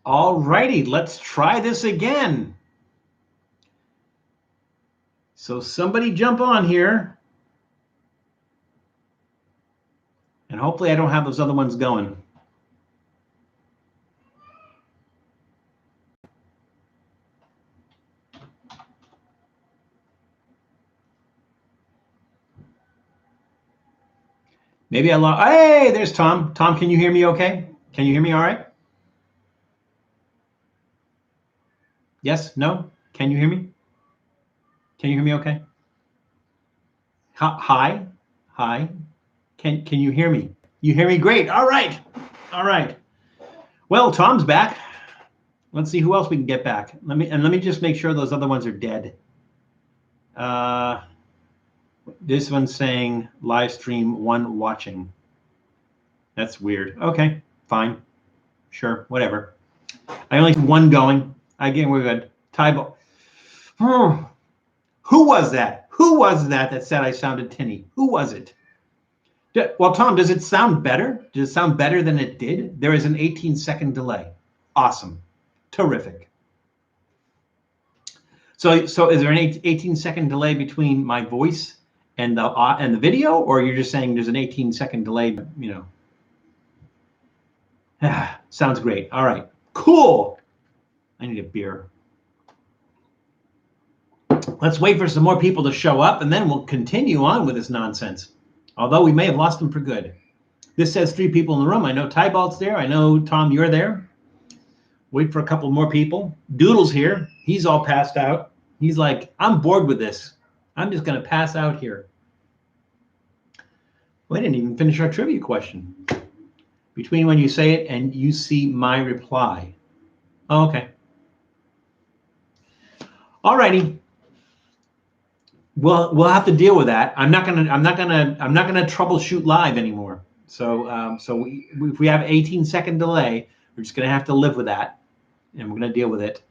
All righty, let's try this again. So somebody jump on here. And hopefully I don't have those other ones going. Maybe I lost. Hey, there's Tom. Tom, can you hear me okay? Can you hear me all right? Yes? No? Can you hear me? Can you hear me okay? Hi? Hi? Can you hear me? You hear me? Great. All right. All right. Well, Tom's back. Let's see who else we can get back. Let me just make sure those other ones are dead. This one's saying live stream one watching. That's weird. Okay, fine. Sure, whatever. I only have one going. Again, we're good. Tybo. Who was that? Who was that said I sounded tinny? Who was it? Well, Tom, does it sound better? Does it sound better than it did? There is an 18-second delay. Awesome. Terrific. So is there an 18-second delay between my voice and the video, or you're just saying there's an 18-second delay, you know? Sounds great. All right. Cool. I need a beer. Let's wait for some more people to show up, and then we'll continue on with this nonsense. Although we may have lost them for good. This says 3 people in the room. I know Tybalt's there. I know, Tom, you're there. Wait for a couple more people. Doodle's here. He's all passed out. He's like, I'm bored with this. I'm just going to pass out here. We didn't even finish our trivia question. Between when you say it and you see my reply. Oh, okay. All righty. We'll have to deal with that. I'm not gonna troubleshoot live anymore. So if we have 18-second delay, we're just gonna have to live with that, and we're gonna deal with it.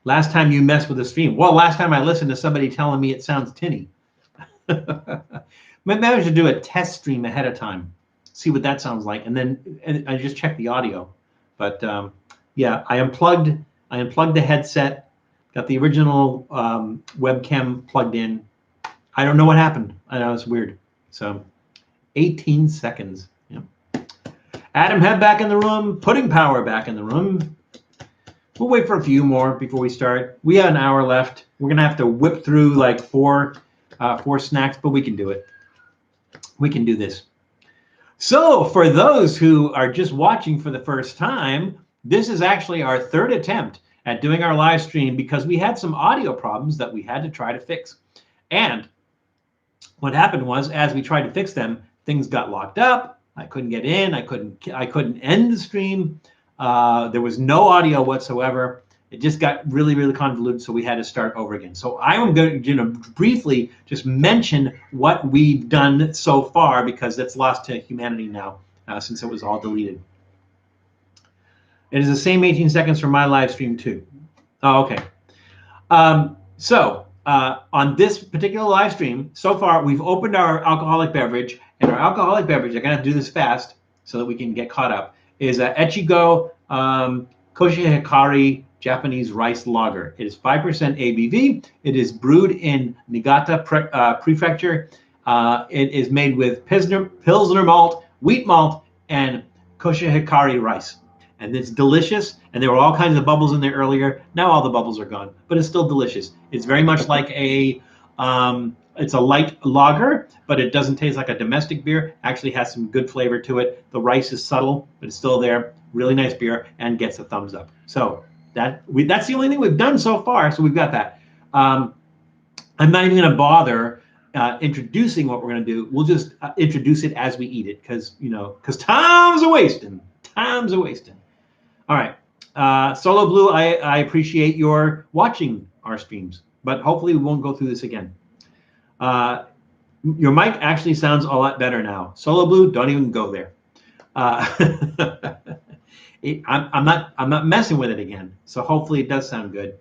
Last time you messed with the stream. Well, last time I listened to somebody telling me it sounds tinny. Maybe I should do a test stream ahead of time, see what that sounds like, and I just check the audio. But yeah, I unplugged the headset, got the original webcam plugged in. I don't know what happened. I know it's weird. So 18 seconds. Yeah. Adam Head back in the room. Pudding Power back in the room. We'll wait for a few more before we start. We have an hour left. We're going to have to whip through like four snacks, but we can do it. We can do this. So for those who are just watching for the first time, this is actually our 3rd attempt at doing our live stream because we had some audio problems that we had to try to fix. And what happened was, as we tried to fix them, things got locked up. I couldn't get in. I couldn't end the stream. There was no audio whatsoever. It just got really, really convoluted, so we had to start over again. So I am going to briefly just mention what we've done so far because it's lost to humanity now since it was all deleted. It is the same 18 seconds for my live stream too. Oh, okay. On this particular live stream, so far, we've opened our alcoholic beverage, and our alcoholic beverage, I'm going to have to do this fast so that we can get caught up, is Echigo Koshihikari Japanese Rice Lager. It is 5% ABV. It is brewed in Niigata Prefecture. It is made with Pilsner malt, wheat malt, and Koshihikari rice. And it's delicious, and there were all kinds of bubbles in there earlier. Now all the bubbles are gone, but it's still delicious. It's very much like it's a light lager, but it doesn't taste like a domestic beer. Actually has some good flavor to it. The rice is subtle, but it's still there. Really nice beer, and gets a thumbs up. So that's the only thing we've done so far, so we've got that. I'm not even going to bother introducing what we're going to do. We'll just introduce it as we eat it, because time's a wasting. Time's a wasting. All right, Solo Blue, I appreciate your watching our streams, but hopefully we won't go through this again. Your mic actually sounds a lot better now. Solo Blue, don't even go there. I'm not messing with it again, so hopefully it does sound good.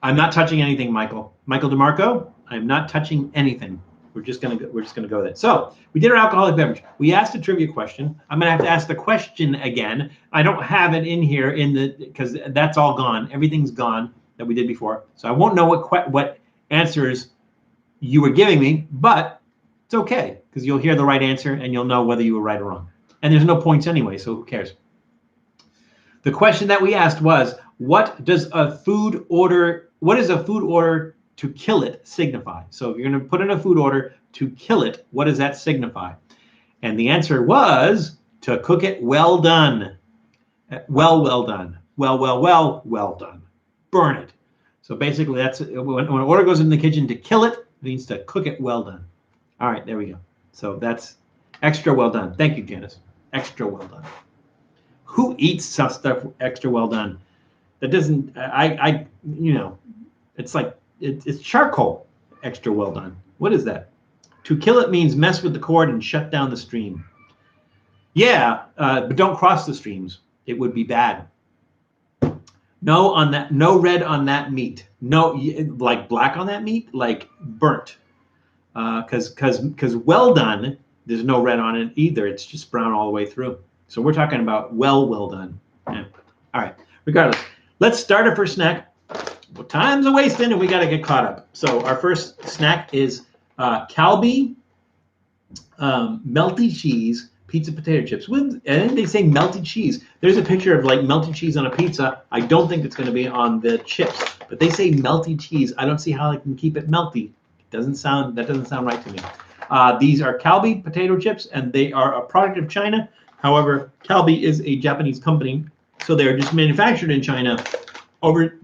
I'm not touching anything, Michael. Michael DeMarco, I'm not touching anything. We're just gonna go with it. So we did our alcoholic beverage. We asked a trivia question. I'm gonna have to ask the question again. I don't have it in here because that's all gone. Everything's gone that we did before. So I won't know what answers you were giving me, but it's okay because you'll hear the right answer and you'll know whether you were right or wrong. And there's no points anyway, so who cares? The question that we asked was, what is a food order to kill it signify? So if you're going to put in a food order to kill it, what does that signify? And the answer was to cook it well done. Well done. Well done. Burn it. So basically, that's when an order goes in the kitchen to kill it, it means to cook it well done. All right, there we go. So that's extra well done. Thank you, Janice. Extra well done. Who eats stuff extra well done? That doesn't. It's like it's charcoal. Extra well done. What is that? To kill it means mess with the cord and shut down the stream. Yeah, but don't cross the streams. It would be bad. No on that. No red on that meat. No, like black on that meat, like burnt. Because well done, there's no red on it either. It's just brown all the way through. So we're talking about well done. Yeah. All right. Regardless, let's start our first snack. Well, time's a wasting, and we got to get caught up. So our first snack is Calbee melty cheese pizza potato chips. And they say melty cheese. There's a picture of like melty cheese on a pizza. I don't think it's going to be on the chips, but they say melty cheese. I don't see how I can keep it melty. That doesn't sound right to me. These are Calbee potato chips, and they are a product of China. However, Calbee is a Japanese company, so they are just manufactured in China,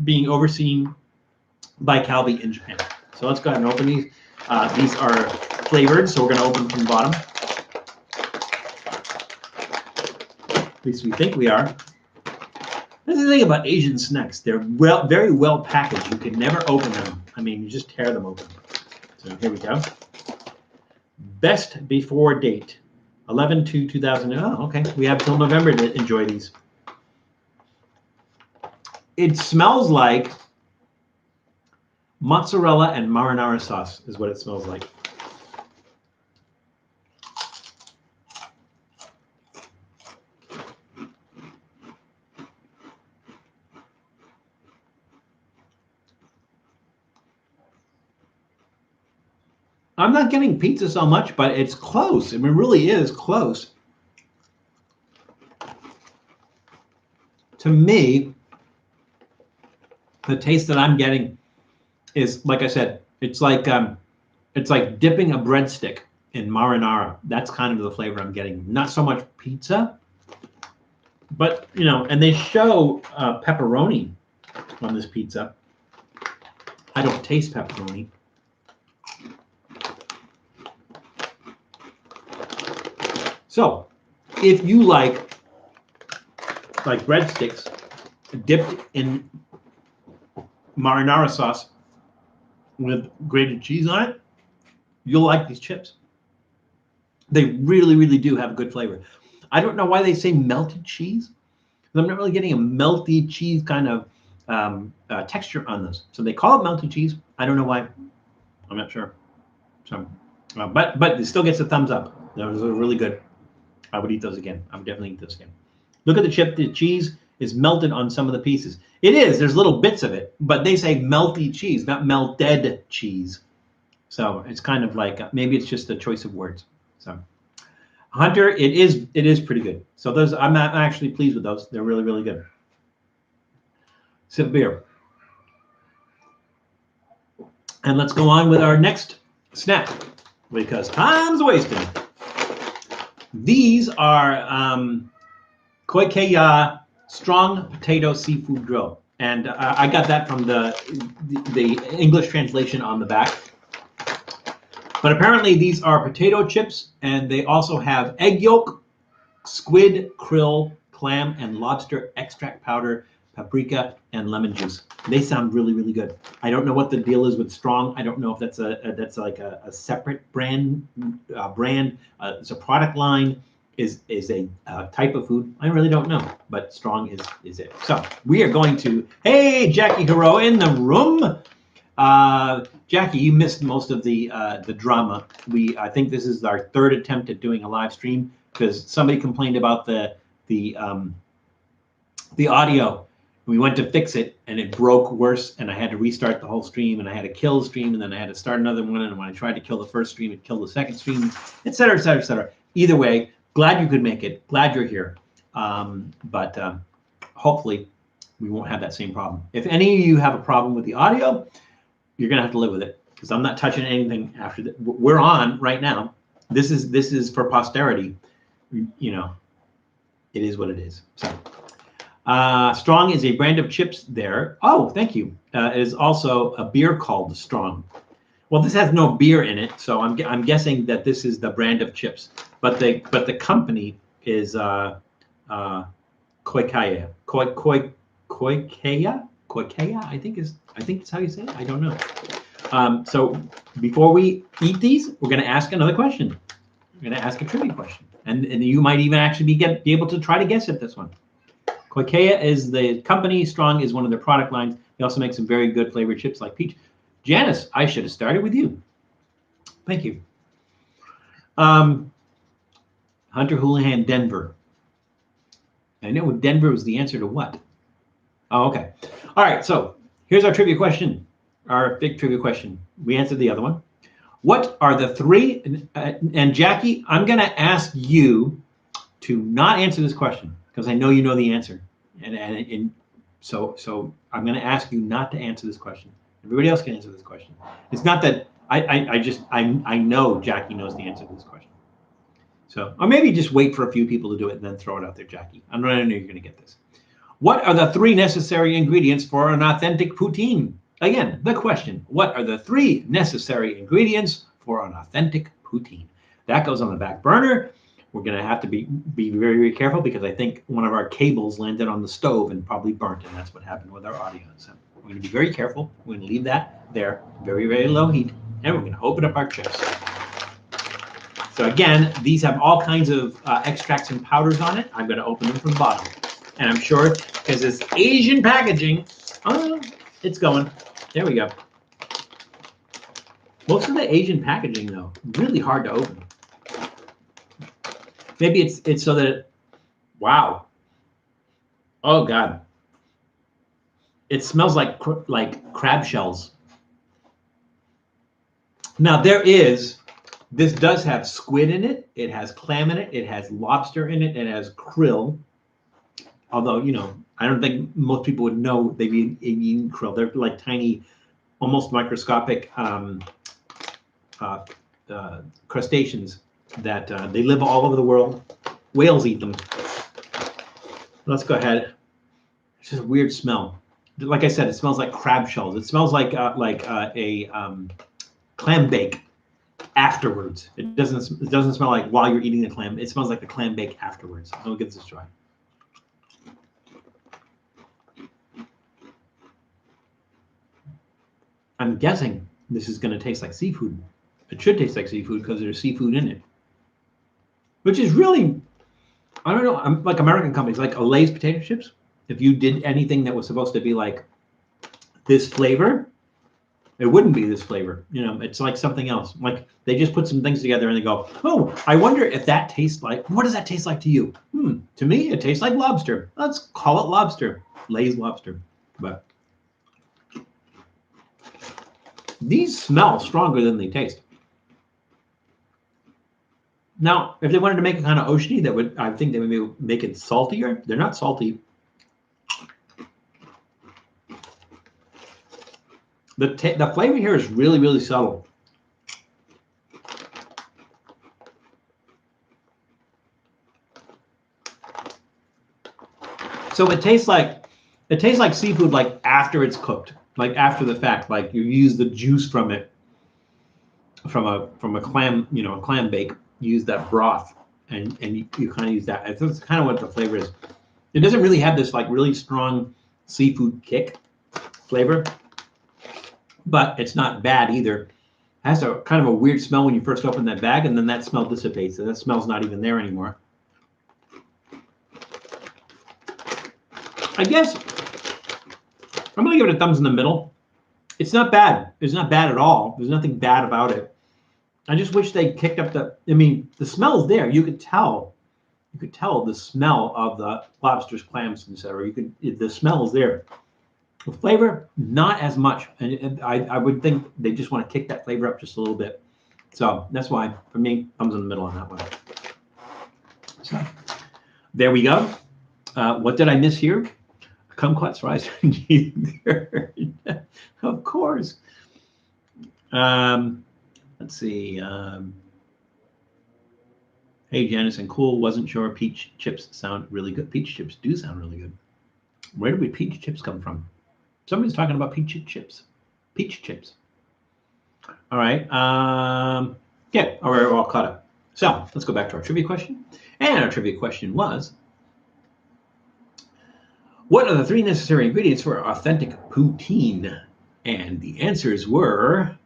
being overseen by Calbee in Japan. So let's go ahead and open these. These are flavored, so we're going to open from the bottom. At least we think we are. That's the thing about Asian snacks. They're very well packaged. You can never open them. I mean, you just tear them open. So here we go. Best before date. 11/2/2000. Oh, okay. We have till November to enjoy these. It smells like mozzarella and marinara sauce is what it smells like. I'm not getting pizza so much, but it's close. I mean, it really is close. To me, the taste that I'm getting is, like I said, it's like dipping a breadstick in marinara. That's kind of the flavor I'm getting. Not so much pizza, but and they show pepperoni on this pizza. I don't taste pepperoni. So, if you like breadsticks dipped in marinara sauce with grated cheese on it, you'll like these chips. They really, really do have a good flavor. I don't know why they say melted cheese. I'm not really getting a melty cheese kind of texture on this. So they call it melted cheese. I don't know why. I'm not sure. So, but it still gets a thumbs up. Those are really good. I would eat those again. I would definitely eat those again. Look at the chip. The cheese is melted on some of the pieces. It is. There's little bits of it, but they say melty cheese, not melted cheese. So it's kind of like maybe it's just a choice of words. So Hunter, it is pretty good. So those I'm actually pleased with those. They're really, really good. Sip of beer. And let's go on with our next snack because time's wasting. These are Koikeya Strong Potato Seafood Grill. And I got that from the English translation on the back. But apparently these are potato chips, and they also have egg yolk, squid, krill, clam, and lobster extract powder, paprika, and lemon juice. They sound really, really good. I don't know what the deal is with Strong. I don't know if that's like a separate brand. It's a product line. Is a type of food. I really don't know, but Strong is it. So we are going to. Hey, Jackie Hero in the room. Jackie, you missed most of the drama. I think this is our third attempt at doing a live stream because somebody complained about the audio. We went to fix it and it broke worse, and I had to restart the whole stream, and I had to kill the stream, and then I had to start another one. And when I tried to kill the first stream, it killed the second stream, et cetera, et cetera, et cetera. Either way, glad you could make it. Glad you're here. But hopefully we won't have that same problem. If any of you have a problem with the audio, you're gonna have to live with it because I'm not touching anything after that. We're on right now. This is for posterity. You know, it is what it is. So. Strong is a brand of chips there. Oh, thank you. It is also a beer called Strong. Well, this has no beer in it, so I'm guessing that this is the brand of chips. But the company is Koikeya. Koikeya, I think it's how you say it. I don't know. So before we eat these, we're going to ask another question. We're going to ask a trivia question, and you might even actually be able to try to guess at this one. Koikeya is the company. Strong is one of their product lines. They also make some very good flavored chips like peach. Janice, I should have started with you. Thank you. Hunter Houlihan, Denver. I know Denver was the answer to what? Oh, okay. All right, so here's our trivia question, our big trivia question. We answered the other one. What are the three, and Jackie, I'm going to ask you to not answer this question, because I know you know the answer, and so I'm going to ask you not to answer this question. Everybody else can answer this question. It's not that I know Jackie knows the answer to this question. So, or maybe just wait for a few people to do it and then throw it out there, Jackie. I know you're going to get this. What are the three necessary ingredients for an authentic poutine? Again, the question: what are the three necessary ingredients for an authentic poutine? That goes on the back burner. We're going to have to be very, very careful because I think one of our cables landed on the stove and probably burnt, and that's what happened with our audio. So we're going to be very careful. We're going to leave that there, very, very low heat, and we're going to open up our chips. So again, these have all kinds of extracts and powders on it. I'm going to open them from the bottom, and I'm sure because it's Asian packaging, it's going. There we go. Most of the Asian packaging, though, really hard to open. Maybe it's so that wow. Oh God. It smells like crab shells. Now this does have squid in it. It has clam in it. It has lobster in it. It has krill. Although, you know, I don't think most people would know they've eaten krill. They're like tiny, almost microscopic crustaceans that they live all over the world. Whales eat them. Let's go ahead. It's just a weird smell. Like I said, it smells like crab shells. It smells like a clam bake afterwards. It doesn't smell like while you're eating the clam. It smells like the clam bake afterwards. So we'll give this a try. I'm guessing this is going to taste like seafood. It should taste like seafood because there's seafood in it. Which is really, I don't know, like American companies, like Lay's potato chips. If you did anything that was supposed to be like this flavor, it wouldn't be this flavor. You know, it's like something else. Like they just put some things together and they go, oh, I wonder if that tastes like, what does that taste like to you? To me, it tastes like lobster. Let's call it lobster. Lay's lobster. But these smell stronger than they taste. Now, if they wanted to make it kind of oceany, I think they would make it saltier. They're not salty. The flavor here is really, really subtle. So it tastes like seafood, like after it's cooked, like after the fact, like you use the juice from it, from a clam, you know, a clam bake. You use that broth, and you kind of use that. That's kind of what the flavor is. It doesn't really have this like really strong seafood kick flavor, but it's not bad either. It has a kind of a weird smell when you first open that bag, and then that smell dissipates, and that smell's not even there anymore. I guess I'm gonna give it a thumbs in the middle. It's not bad. It's not bad at all. There's nothing bad about it. I just wish they kicked up the. I mean, the smell's there. You could tell. You could tell the smell of the lobsters, clams, etc. You could. The smell is there. The flavor, not as much. And I would think they just want to kick that flavor up just a little bit. So that's why, for me, thumbs in the middle on that one. So there we go. What did I miss here? Kumquats, rice, and cheese curd. Of course. Let's see. Hey, Janice and Cool. Wasn't sure peach chips sound really good. Peach chips do sound really good. Where did peach chips come from? Somebody's talking about peach chips. Peach chips. All right. Yeah. All right. We're all caught up. So let's go back to our trivia question. And our trivia question was, what are the 3 necessary ingredients for authentic poutine? And the answers were,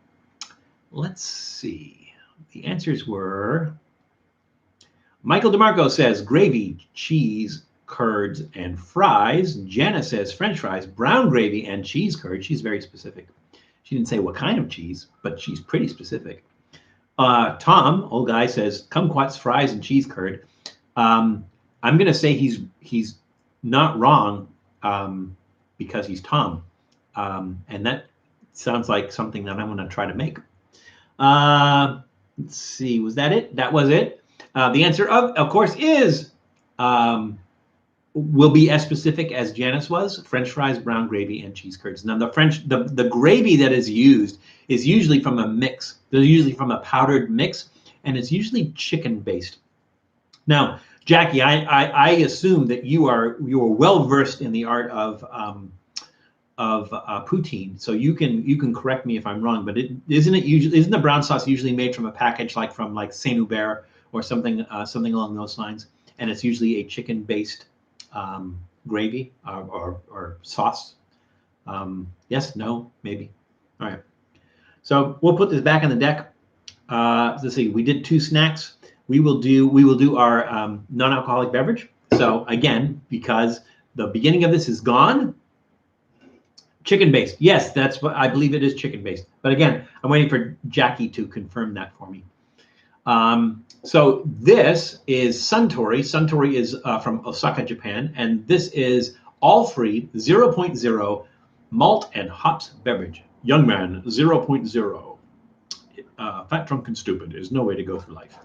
let's see. The answers were, Michael DeMarco says gravy, cheese, curds, and fries. Jenna says French fries, brown gravy, and cheese curd. She's very specific. She didn't say what kind of cheese, but she's pretty specific. Tom, old guy, says kumquats, fries, and cheese curd. I'm going to say he's not wrong because he's Tom. And that sounds like something that I'm going to try to make. Let's see. Was that it? That was it. The answer, of course, is will be as specific as Janice was: French fries, brown gravy, and cheese curds. Now, the gravy that is used is usually from a mix. They're usually from a powdered mix, and it's usually chicken based. Now, Jackie, I assume that you are well versed in the art of poutine, so you can correct me if I'm wrong. But isn't the brown sauce usually made from a package like from Saint Hubert or something along those lines? And it's usually a chicken based gravy or sauce. Yes, no, maybe. All right. So we'll put this back on the deck. Let's see. We did 2 snacks. We will do our non-alcoholic beverage. So again, because the beginning of this is gone, chicken based. Yes, that's what I believe it is, chicken based. But again, I'm waiting for Jackie to confirm that for me. So this is Suntory. Suntory is from Osaka, Japan, and this is all-free 0.0 malt and hops beverage. Young man, 0.0. Fat, drunk, and stupid. There's no way to go through life.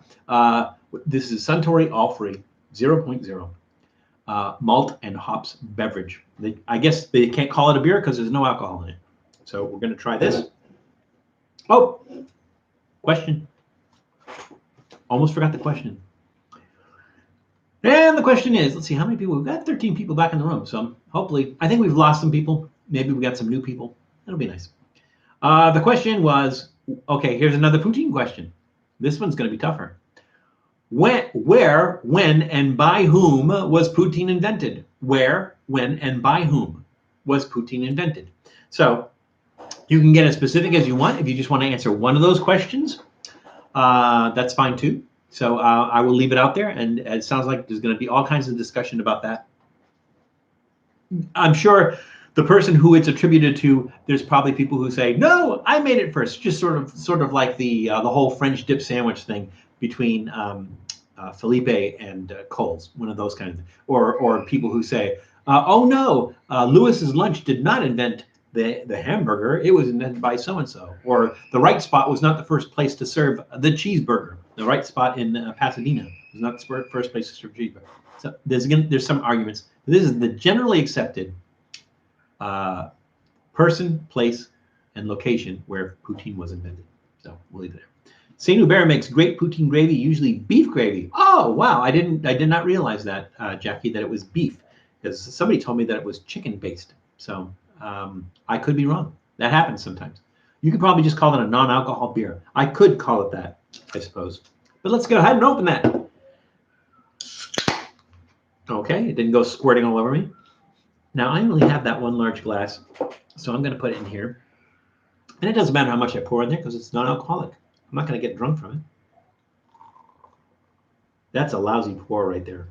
This is Suntory all-free 0.0 malt and hops beverage. I guess they can't call it a beer because there's no alcohol in it. So we're going to try this. Oh, question. Almost forgot the question. And the question is, let's see, how many people? We've got 13 people back in the room. So hopefully, I think we've lost some people. Maybe we got some new people. That'll be nice. The question was, okay, here's another poutine question. This one's going to be tougher. Where, when, and by whom was poutine invented? Where, when, and by whom was poutine invented? So you can get as specific as you want. If you just want to answer one of those questions, that's fine too. So I will leave it out there, and it sounds like there's going to be all kinds of discussion about that. I'm sure the person who it's attributed to, there's probably people who say, "No, I made it first." Just sort of like the whole French dip sandwich thing between Felipe and Coles, one of those kinds of, or people who say, "Oh no, Lewis's Lunch did not invent the hamburger, it was invented by so-and-so," or the Right Spot was not the first place to serve the cheeseburger. The Right Spot in Pasadena was not the first place to serve cheeseburger. So there's some arguments. This is the generally accepted person, place, and location where poutine was invented. So we'll leave it there. Saint Hubert makes great poutine gravy, usually beef gravy. Oh wow, I did not realize that, Jackie, that it was beef, because somebody told me that it was chicken based. So I could be wrong. That happens sometimes. You could probably just call it a non-alcohol beer. I could call it that, I suppose. But let's go ahead and open that. Okay, it didn't go squirting all over me. Now, I only have that one large glass, so I'm going to put it in here. And it doesn't matter how much I pour in there because it's non-alcoholic. I'm not going to get drunk from it. That's a lousy pour right there.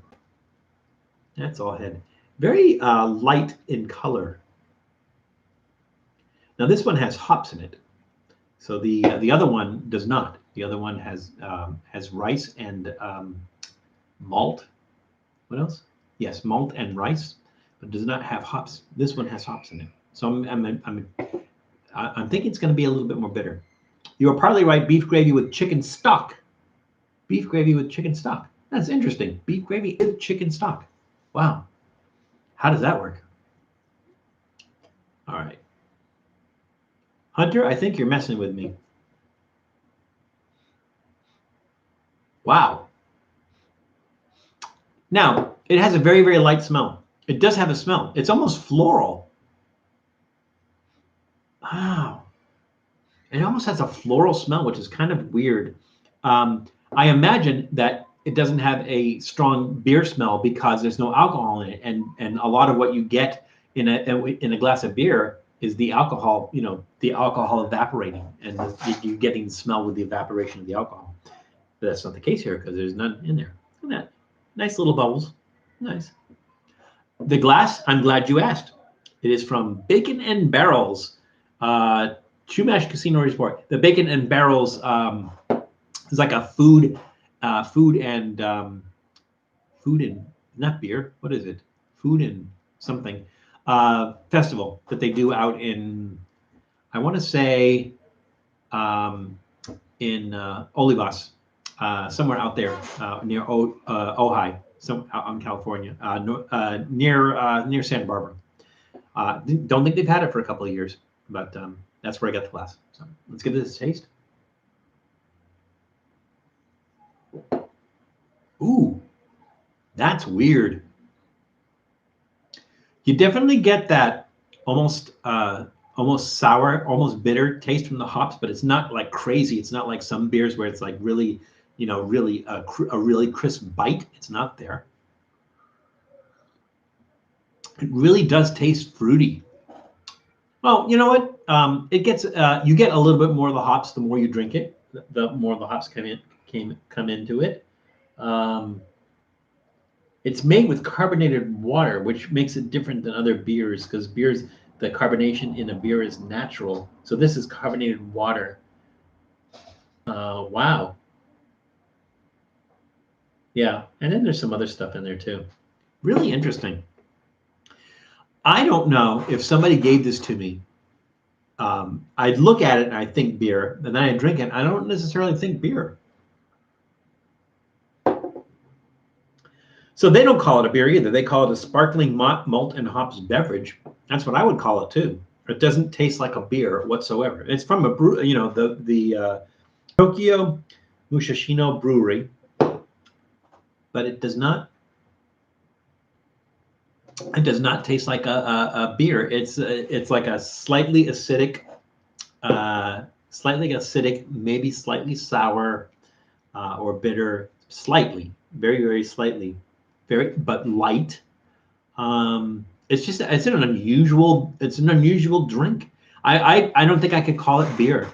That's all head. Very light in color. Now this one has hops in it. So the other one does not. The other one has rice and malt. What else? Yes, malt and rice, but does not have hops. This one has hops in it. So I'm thinking it's going to be a little bit more bitter. You are partly right. Beef gravy with chicken stock. Beef gravy with chicken stock. That's interesting. Beef gravy with chicken stock. Wow. How does that work? All right. Hunter, I think you're messing with me. Wow. Now, it has a very, very light smell. It does have a smell. It's almost floral. Wow. It almost has a floral smell, which is kind of weird. I imagine that it doesn't have a strong beer smell because there's no alcohol in it, and a lot of what you get in a glass of beer is the alcohol, the alcohol evaporating, and you're getting the smell with the evaporation of the alcohol. But that's not the case here because there's none in there. Look at that. Nice little bubbles. Nice. The glass, I'm glad you asked. It is from Bacon and Barrels, Chumash Casino Resort. The Bacon and Barrels is like a food and not beer. What is it? Food and something festival that they do out in, I want to say, in Olivas, somewhere out there near Ojai, out in California, near Santa Barbara. Don't think they've had it for a couple of years, but that's where I got the glass. So let's give this a taste. Ooh, that's weird. You definitely get that almost sour, almost bitter taste from the hops, but it's not like crazy. It's not like some beers where it's like really, really a really crisp bite. It's not there. It really does taste fruity. Well, you know what? It gets you get a little bit more of the hops the more you drink it. The more the hops come into it. It's made with carbonated water, which makes it different than other beers because beers, the carbonation in a beer is natural. So this is carbonated water. Wow. Yeah, and then there's some other stuff in there too. Really interesting. I don't know if somebody gave this to me. I'd look at it and I think beer, and then I drink it. I don't necessarily think beer. So they don't call it a beer either. They call it a sparkling malt and hops beverage. That's what I would call it too. It doesn't taste like a beer whatsoever. It's from a brew, the Tokyo Mushashino Brewery, but it does not. It does not taste like a beer. It's like a slightly acidic, maybe slightly sour or bitter, slightly, very, very slightly, but light. It's an unusual drink. I don't think I could call it beer.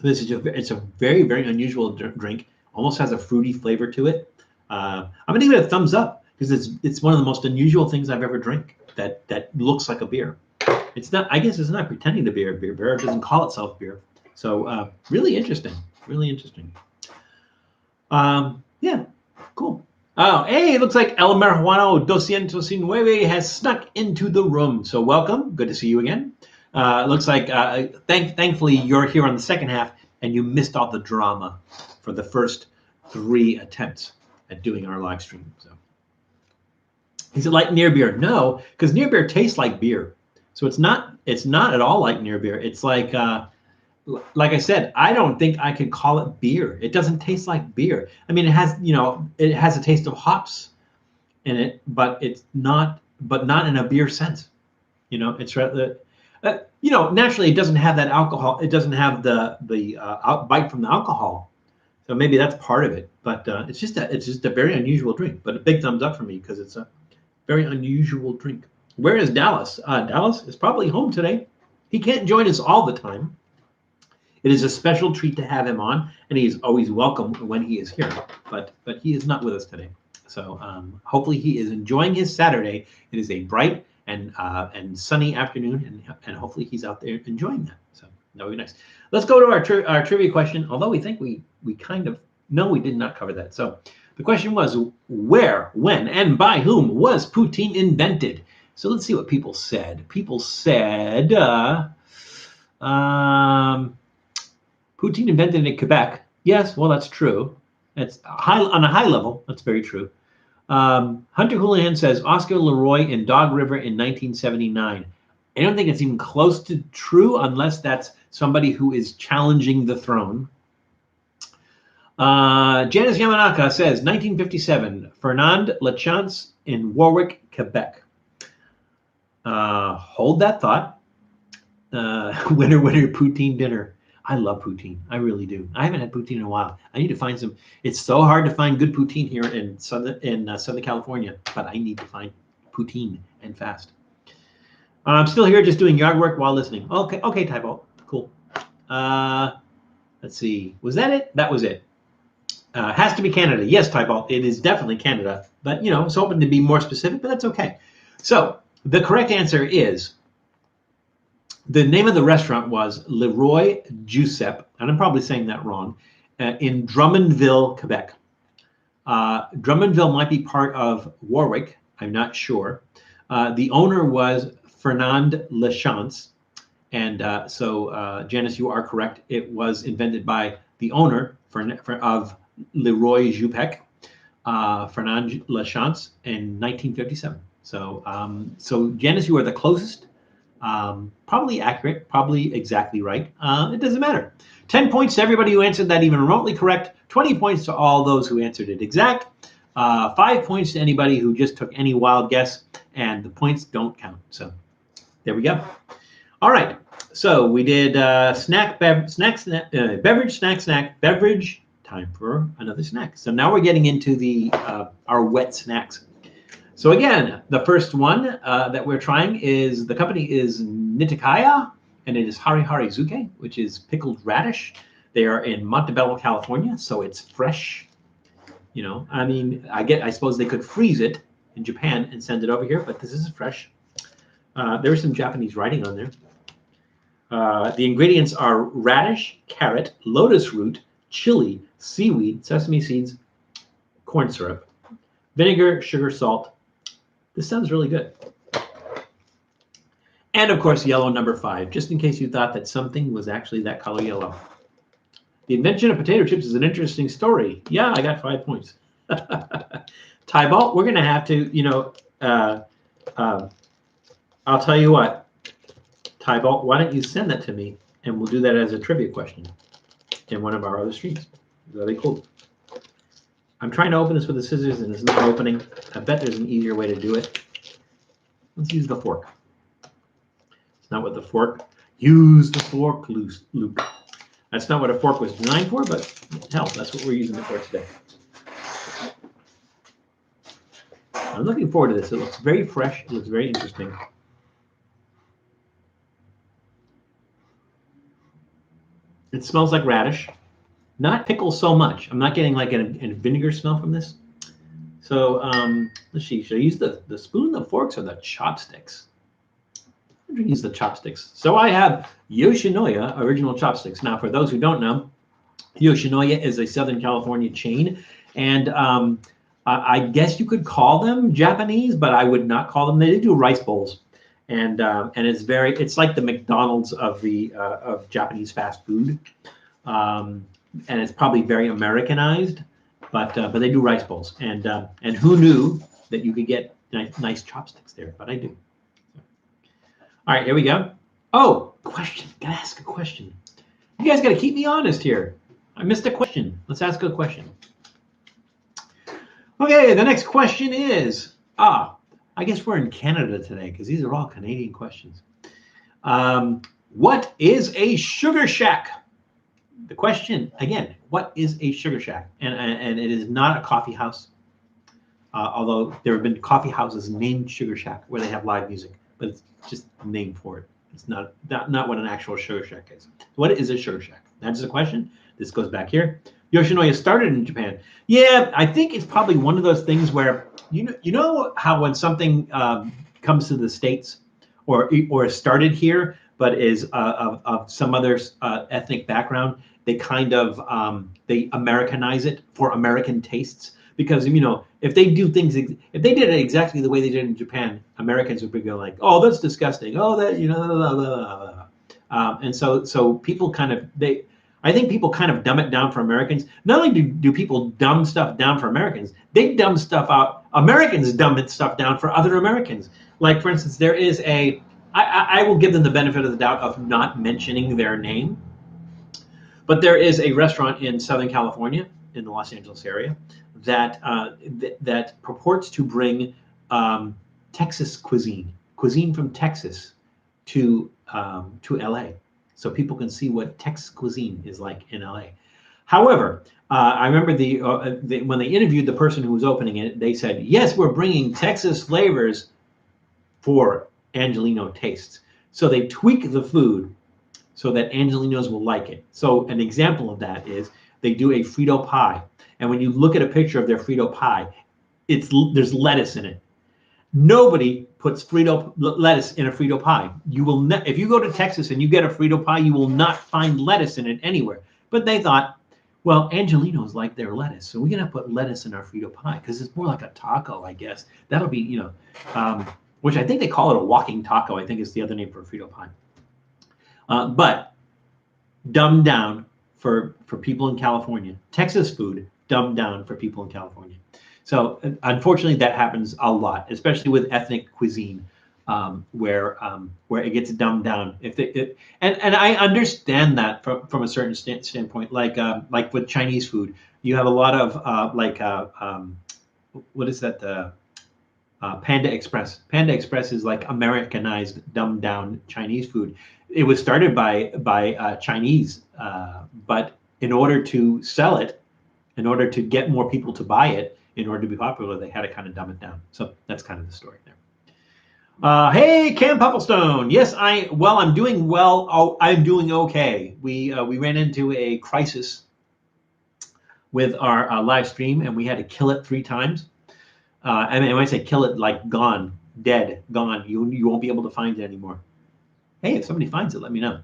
It's a very, very unusual drink. Almost has a fruity flavor to it. I'm gonna give it a thumbs up because it's one of the most unusual things I've ever drank that looks like a beer. It's not. I guess it's not pretending to be a beer. Beer doesn't call itself beer. So really interesting. Really interesting. Yeah, cool. Oh, hey, it looks like El Marihuano 209 has snuck into the room. So welcome. Good to see you again. Looks like, thankfully, you're here on the second half, and you missed all the drama for the first 3 attempts at doing our live stream. So, is it like near beer? No, because near beer tastes like beer. So it's not at all like near beer. It's like I said, I don't think I could call it beer. It doesn't taste like beer. I mean, it has a taste of hops in it, but it's not in a beer sense. It's rather, naturally it doesn't have that alcohol. It doesn't have the bite from the alcohol. So maybe that's part of it. But it's just a very unusual drink. But a big thumbs up for me because it's a very unusual drink. Where is Dallas? Dallas is probably home today. He can't join us all the time. It is a special treat to have him on, and he is always welcome when he is here. But he is not with us today. So hopefully he is enjoying his Saturday. It is a bright and sunny afternoon, and hopefully he's out there enjoying that. So that would be nice. Let's go to our trivia question. Although we think we kind of no, we did not cover that. So the question was, where, when, and by whom was poutine invented? So let's see what people said. People said poutine invented in Quebec. Yes, well, that's true. That's on a high level. That's very true. Hunter Houlihan says Oscar Leroy in Dog River in 1979. I don't think it's even close to true unless that's somebody who is challenging the throne. Janice Yamanaka says 1957, Fernand Lachance in Warwick, Quebec. Hold that thought. Winner, poutine dinner. I love poutine. I really do. I haven't had poutine in a while. I need to find some. It's so hard to find good poutine here in Southern California, but I need to find poutine and fast. I'm still here just doing yard work while listening. Okay, Tybo. Cool. Let's see. Was that it? That was it. Has to be Canada. Yes, Tybo. It is definitely Canada. But, I was hoping to be more specific, but that's okay. So the correct answer is the name of the restaurant was Leroy Giuseppe, and I'm probably saying that wrong, in Drummondville, Quebec. Drummondville might be part of Warwick. I'm not sure. The owner was Fernand Lachance. And so, Janice, you are correct. It was invented by the owner of Leroy Giuseppe, Fernand Lachance, in 1957. So, Janice, you are the closest. Probably accurate, probably exactly right. It doesn't matter. 10 points to everybody who answered that even remotely correct. 20 points to all those who answered it exact. 5 points to anybody who just took any wild guess, and the points don't count. So there we go. All right. So we did beverage, snack, beverage. Time for another snack. So now we're getting into our wet snacks. So again, the first one that we're trying is, the company is Nitakaya, and it is Hari Hari Zuke, which is pickled radish. They are in Montebello, California, so it's fresh. I suppose they could freeze it in Japan and send it over here, but this is fresh. There is some Japanese writing on there. The ingredients are radish, carrot, lotus root, chili, seaweed, sesame seeds, corn syrup, vinegar, sugar, salt. This sounds really good. And of course, yellow number 5, just in case you thought that something was actually that color yellow. The invention of potato chips is an interesting story. Yeah, I got 5 points. Tybalt, we're going to have to, I'll tell you what. Tybalt, why don't you send that to me, and we'll do that as a trivia question in one of our other streams. Really cool. I'm trying to open this with the scissors, and it's not opening. I bet there's an easier way to do it. Let's use the fork. It's not what the fork. Use the fork, Luke. That's not what a fork was designed for, but hell, that's what we're using it for today. I'm looking forward to this. It looks very fresh. It looks very interesting. It smells like radish. Not pickle so much. I'm not getting like a vinegar smell from this. So let's see. Should I use the spoon, the forks, or the chopsticks? I'm going to use the chopsticks. So I have Yoshinoya original chopsticks. Now, for those who don't know, Yoshinoya is a Southern California chain, and I guess you could call them Japanese, but I would not call them. They do rice bowls, and it's like the McDonald's of Japanese fast food. And it's probably very Americanized, but they do rice bowls, and who knew that you could get nice chopsticks there? But I do. All right, here we go. Oh, question. Gotta ask a question. You guys gotta keep me honest here. I missed a question. Let's ask a question. Okay, the next question is I guess we're in Canada today because these are all Canadian questions. What is a sugar shack? The question, again, what is a sugar shack? And it is not a coffee house, although there have been coffee houses named Sugar Shack where they have live music, but it's just a name for it. It's not what an actual sugar shack is. What is a sugar shack? That's the question. This goes back here. Yoshinoya started in Japan. Yeah, I think it's probably one of those things where, you know how when something comes to the States or started here, but is of some other ethnic background, they kind of they Americanize it for American tastes. Because if they do things, if they did it exactly the way they did in Japan, Americans would be going like, "Oh, that's disgusting. Oh, that blah, blah, blah, blah." And so people kind of I think people kind of dumb it down for Americans. Not only do people dumb stuff down for Americans, they dumb stuff out. Americans dumb stuff down for other Americans. Like, for instance, there is I will give them the benefit of the doubt of not mentioning their name, but there is a restaurant in Southern California, in the Los Angeles area, that purports to bring Texas cuisine from Texas to LA, so people can see what Texas cuisine is like in LA. However, I remember when they interviewed the person who was opening it, they said, "Yes, we're bringing Texas flavors for Angelino tastes." So they tweak the food so that Angelinos will like it. So an example of that is they do a Frito pie. And when you look at a picture of their Frito pie, there's lettuce in it. Nobody puts lettuce in a Frito pie. You will if you go to Texas and you get a Frito pie, you will not find lettuce in it anywhere. But they thought, well, Angelinos like their lettuce, so we're gonna put lettuce in our Frito pie because it's more like a taco, I guess. That'll be, which I think they call it a walking taco. I think is the other name for a Frito pie. But dumbed down for people in California. Texas food dumbed down for people in California. So unfortunately, that happens a lot, especially with ethnic cuisine, where it gets dumbed down. And I understand that from a certain standpoint, like with Chinese food, you have a lot of what is that? Panda Express. Panda Express is like Americanized, dumbed down Chinese food. It was started by Chinese, but in order to sell it, in order to get more people to buy it, in order to be popular, they had to kind of dumb it down. So that's kind of the story there. Hey, Cam Pufflestone. Yes, I'm doing well. Oh, I'm doing okay. We ran into a crisis with our live stream, and we had to kill it 3 times. I mean, when I say kill it, like gone, dead, gone. You won't be able to find it anymore. Hey, if somebody finds it, let me know.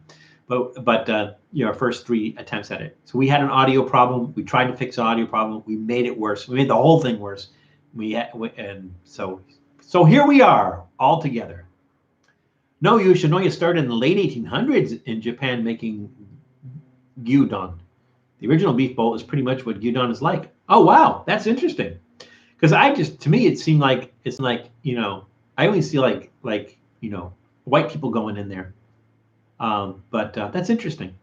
But our first 3 attempts at it. So we had an audio problem. We tried to fix the audio problem. We made it worse. We made the whole thing worse. So here we are all together. No, Yoshinoya started in the late 1800s in Japan making gyudon. The original beef bowl is pretty much what gyudon is like. Oh wow, that's interesting. Because to me, it seemed like it's like I always see like white people going in there. But that's interesting.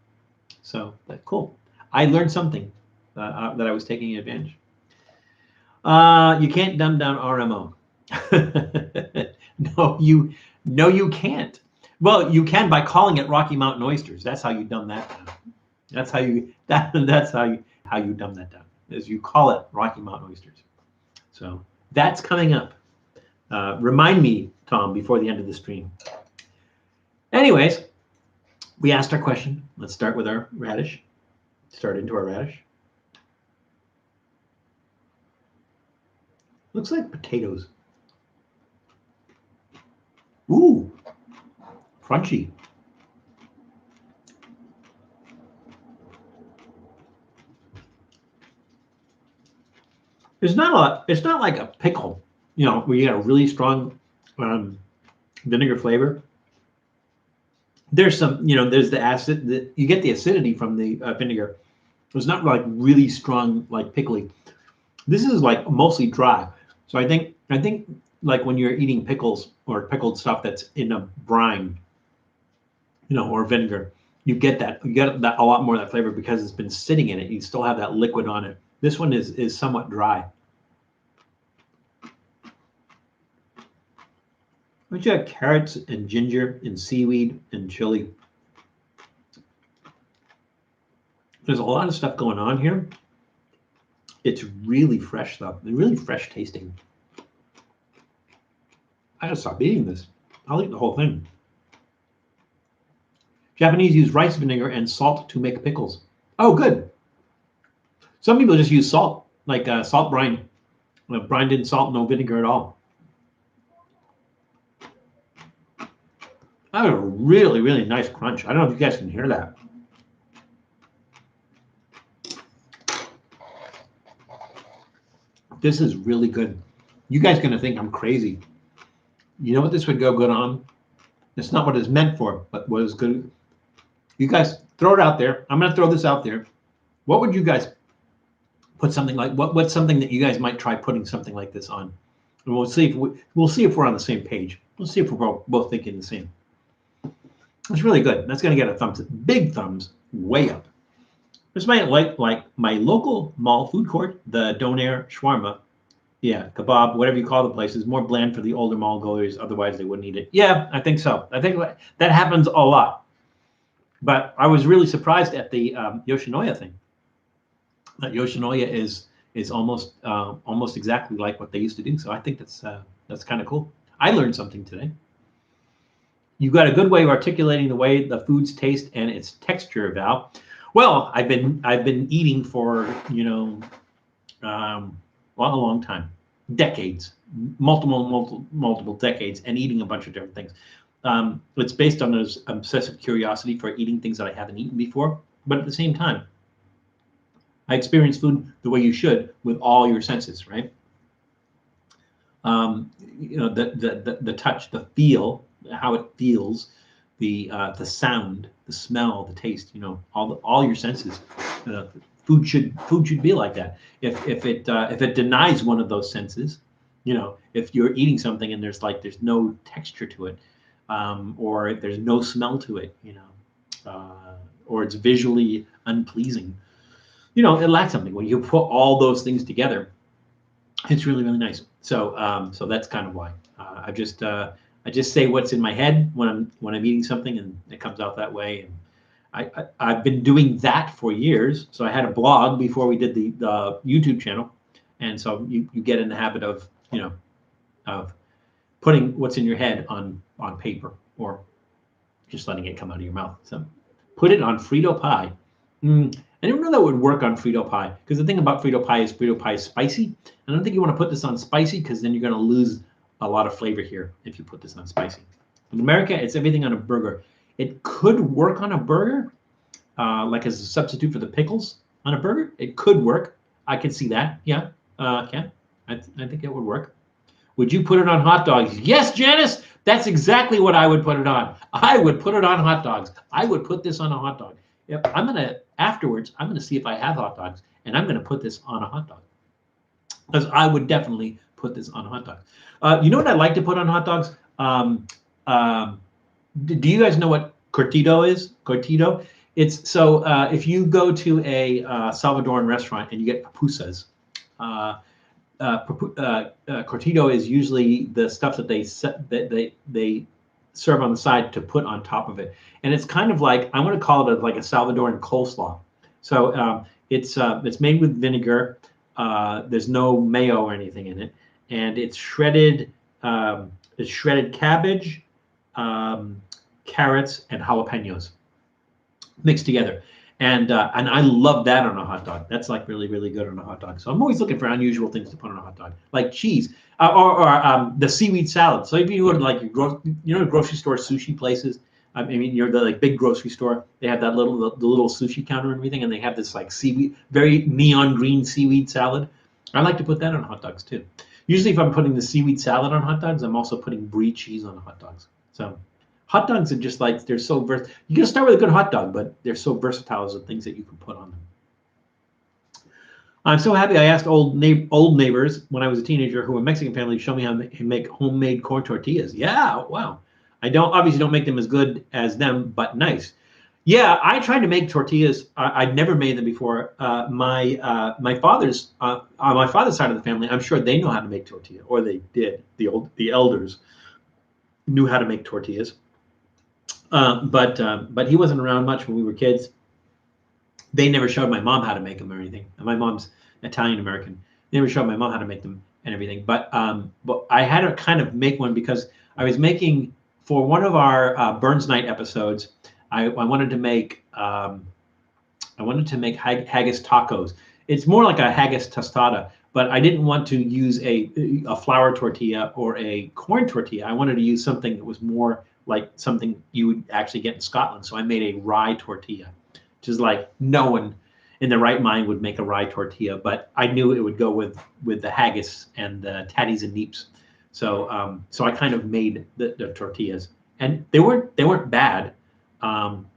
So that's cool. I learned something that I was taking advantage. You can't dumb down RMO. No, you can't. Well, you can by calling it Rocky Mountain Oysters. That's how you dumb that down. That's how you dumb that down. Is you call it Rocky Mountain Oysters. So that's coming up. Remind me, Tom, before the end of the stream. Anyways, we asked our question. Let's start with our radish. Start into our radish. Looks like potatoes. Ooh, crunchy. It's not like a pickle, where you get a really strong vinegar flavor. There's some, there's the acid. You get the acidity from the vinegar. It's not like really strong, like pickly. This is like mostly dry. So I think like when you're eating pickles or pickled stuff that's in a brine, or vinegar, you get that a lot more of that flavor because it's been sitting in it. You still have that liquid on it. This one is somewhat dry. But you have carrots and ginger and seaweed and chili. There's a lot of stuff going on here. It's really fresh though, really fresh tasting. I gotta stop eating this. I'll eat the whole thing. Japanese use rice vinegar and salt to make pickles. Oh, good. Some people just use salt, like salt brine. Brined in salt, no vinegar at all. That was a really, really nice crunch. I don't know if you guys can hear that. This is really good. You guys are going to think I'm crazy. You know what this would go good on? It's not what it's meant for, but what is good. You guys throw it out there. I'm going to throw this out there. What would you guys put something like, what's something that you guys might try putting something like this on? And we'll see if we're on the same page. We'll see if we're both thinking the same. It's really good. That's going to get a thumbs, big thumbs way up. This might like my local mall food court, the Donair Shawarma. Yeah, kebab, whatever you call the place, is more bland for the older mall goers. Otherwise, they wouldn't eat it. Yeah, I think so. I think that happens a lot. But I was really surprised at the Yoshinoya thing. That Yoshinoya is almost exactly like what they used to do. So I think that's kind of cool. I learned something today. You got a good way of articulating the way the foods taste and its texture, Val. Well, I've been eating for a long time, decades, multiple decades, and eating a bunch of different things. It's based on this obsessive curiosity for eating things that I haven't eaten before, but at the same time, I experience food the way you should with all your senses, right? The touch, the feel, how it feels, the sound, the smell, the taste, all your senses. Food should be like that. If it denies one of those senses, if you're eating something and there's no texture to it, or there's no smell to it, or it's visually unpleasing, it lacks something. When you put all those things together, it's really, really nice. So that's kind of why I just say what's in my head when I'm eating something, and it comes out that way. And I've been doing that for years. So I had a blog before we did the YouTube channel, and so you get in the habit of of putting what's in your head on paper, or just letting it come out of your mouth. So put it on Frito pie. I didn't know that would work on Frito pie, because the thing about Frito pie is spicy. I don't think you want to put this on spicy, because then you're going to lose a lot of flavor here if you put this on spicy. In America, it's everything on a burger. It could work on a burger, like as a substitute for the pickles on a burger. It could work. I can see that. Yeah, Ken, I think it would work. Would you put it on hot dogs? Yes, Janice, that's exactly what I would put it on. I would put it on hot dogs. I would put this on a hot dog. Yep, afterwards, I'm gonna see if I have hot dogs, and I'm gonna put this on a hot dog, because I would definitely put this on a hot dog. You know what I like to put on hot dogs? Do you guys know what curtido is? Curtido. It's so if you go to a Salvadoran restaurant and you get pupusas, curtido is usually the stuff that they serve on the side to put on top of it, and it's kind of like, I want to call it like a Salvadoran coleslaw. So it's made with vinegar. There's no mayo or anything in it, and it's shredded cabbage, carrots, and jalapenos mixed together. And I love that on a hot dog. That's like really, really good on a hot dog. So I'm always looking for unusual things to put on a hot dog, like cheese, or the seaweed salad. So if you go to like your grocery store sushi places, I mean, the big grocery store, they have that the little sushi counter and everything, and they have this like seaweed, very neon green seaweed salad. I like to put that on hot dogs too. Usually, if I'm putting the seaweed salad on hot dogs, I'm also putting brie cheese on hot dogs. So hot dogs are just like, they're so versatile. You can start with a good hot dog, but they're so versatile as the things that you can put on them. I'm so happy I asked old neighbors when I was a teenager who were Mexican family to show me how to make homemade corn tortillas. Yeah, wow. I obviously don't make them as good as them, but nice. Yeah, I tried to make tortillas. I'd never made them before. My father's on my father's side of the family, I'm sure they know how to make tortilla, or they did. The elders knew how to make tortillas. But he wasn't around much when we were kids. They never showed my mom how to make them or anything. And my mom's Italian American. They never showed my mom how to make them and everything. But I had to kind of make one, because I was making, for one of our Burns Night episodes, I wanted to make haggis tacos. It's more like a haggis tostada, but I didn't want to use a flour tortilla or a corn tortilla. I wanted to use something that was more like something you would actually get in Scotland. So I made a rye tortilla, which is like no one in their right mind would make a rye tortilla, but I knew it would go with the haggis and the tatties and neeps. So so I kind of made the tortillas, and they weren't bad.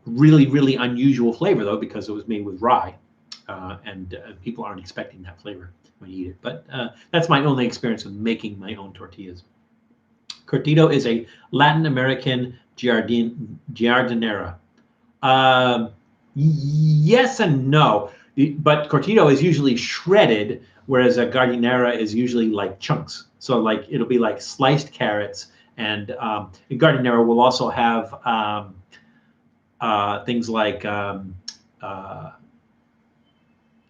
Really, really unusual flavor though, because it was made with rye, and people aren't expecting that flavor when you eat it. But that's my only experience with making my own tortillas. Curtido is a Latin American giardinera. Yes and no, but curtido is usually shredded, whereas a giardinera is usually like chunks. So like it'll be like sliced carrots, and a giardinera will also have things like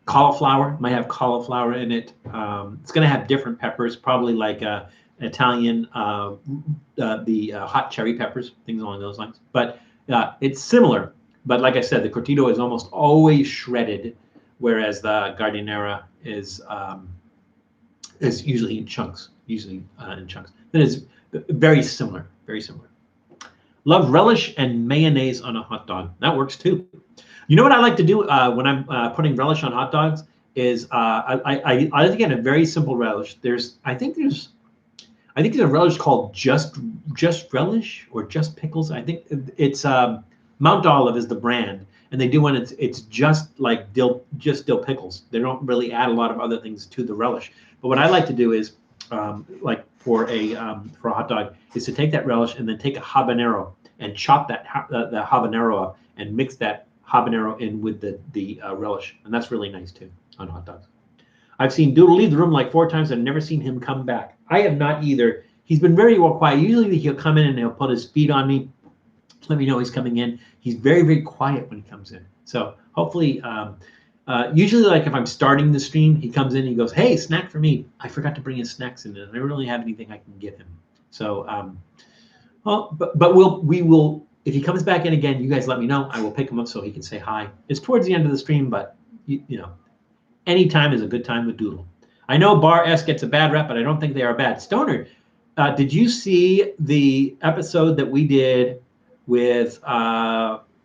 cauliflower. Might have cauliflower in it. It's going to have different peppers, probably like Italian, the hot cherry peppers, things along those lines. But it's similar. But like I said, the curtido is almost always shredded, whereas the giardinera is usually in chunks. That is very similar. Very similar. Love relish and mayonnaise on a hot dog. That works too. You know what I like to do when I'm putting relish on hot dogs is I like to get a very simple relish. I think there's a relish called just relish or just pickles. I think it's Mount Olive is the brand, and they do one. It's just like dill pickles. They don't really add a lot of other things to the relish. But what I like to do is like for a hot dog is to take that relish and then take a habanero and chop the habanero up and mix that habanero in with the relish, and that's really nice too on hot dogs. I've seen Doodle leave the room like 4 times. I've never seen him come back. I have not either. He's been very well quiet. Usually he'll come in and he'll put his feet on me, let me know he's coming in. He's very, very quiet when he comes in. So hopefully, usually like if I'm starting the stream, he comes in and he goes, "Hey, snack for me. I forgot to bring his snacks in, and I don't really have anything I can give him." So, well, but we will, if he comes back in again, you guys let me know. I will pick him up so he can say hi. It's towards the end of the stream, but you know, any time is a good time with Doodle. I know Bar S gets a bad rep, but I don't think they are bad. Stoner, did you see the episode that we did with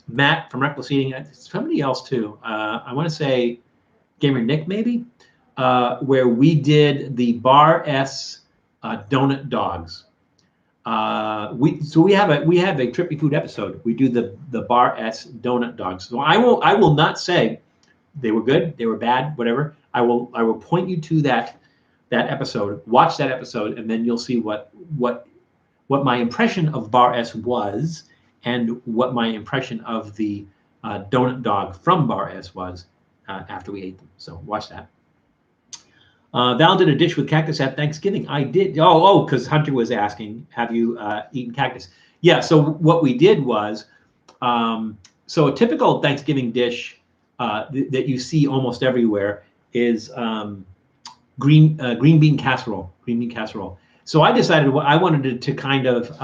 Matt from Reckless Eating? Somebody else too. I want to say Gamer Nick maybe, where we did the Bar S donut dogs. We have a Trippy Food episode. We do the Bar S donut dogs. So I will not say they were good, they were bad, whatever. I will point you to that episode. Watch that episode, and then you'll see what my impression of Bar S was, and what my impression of the donut dog from Bar S was after we ate them. So watch that. Val did a dish with cactus at Thanksgiving. I did. Oh, because Hunter was asking, have you eaten cactus? Yeah, so what we did was, so a typical Thanksgiving dish that you see almost everywhere is green bean casserole. Green bean casserole. So I decided I wanted to kind of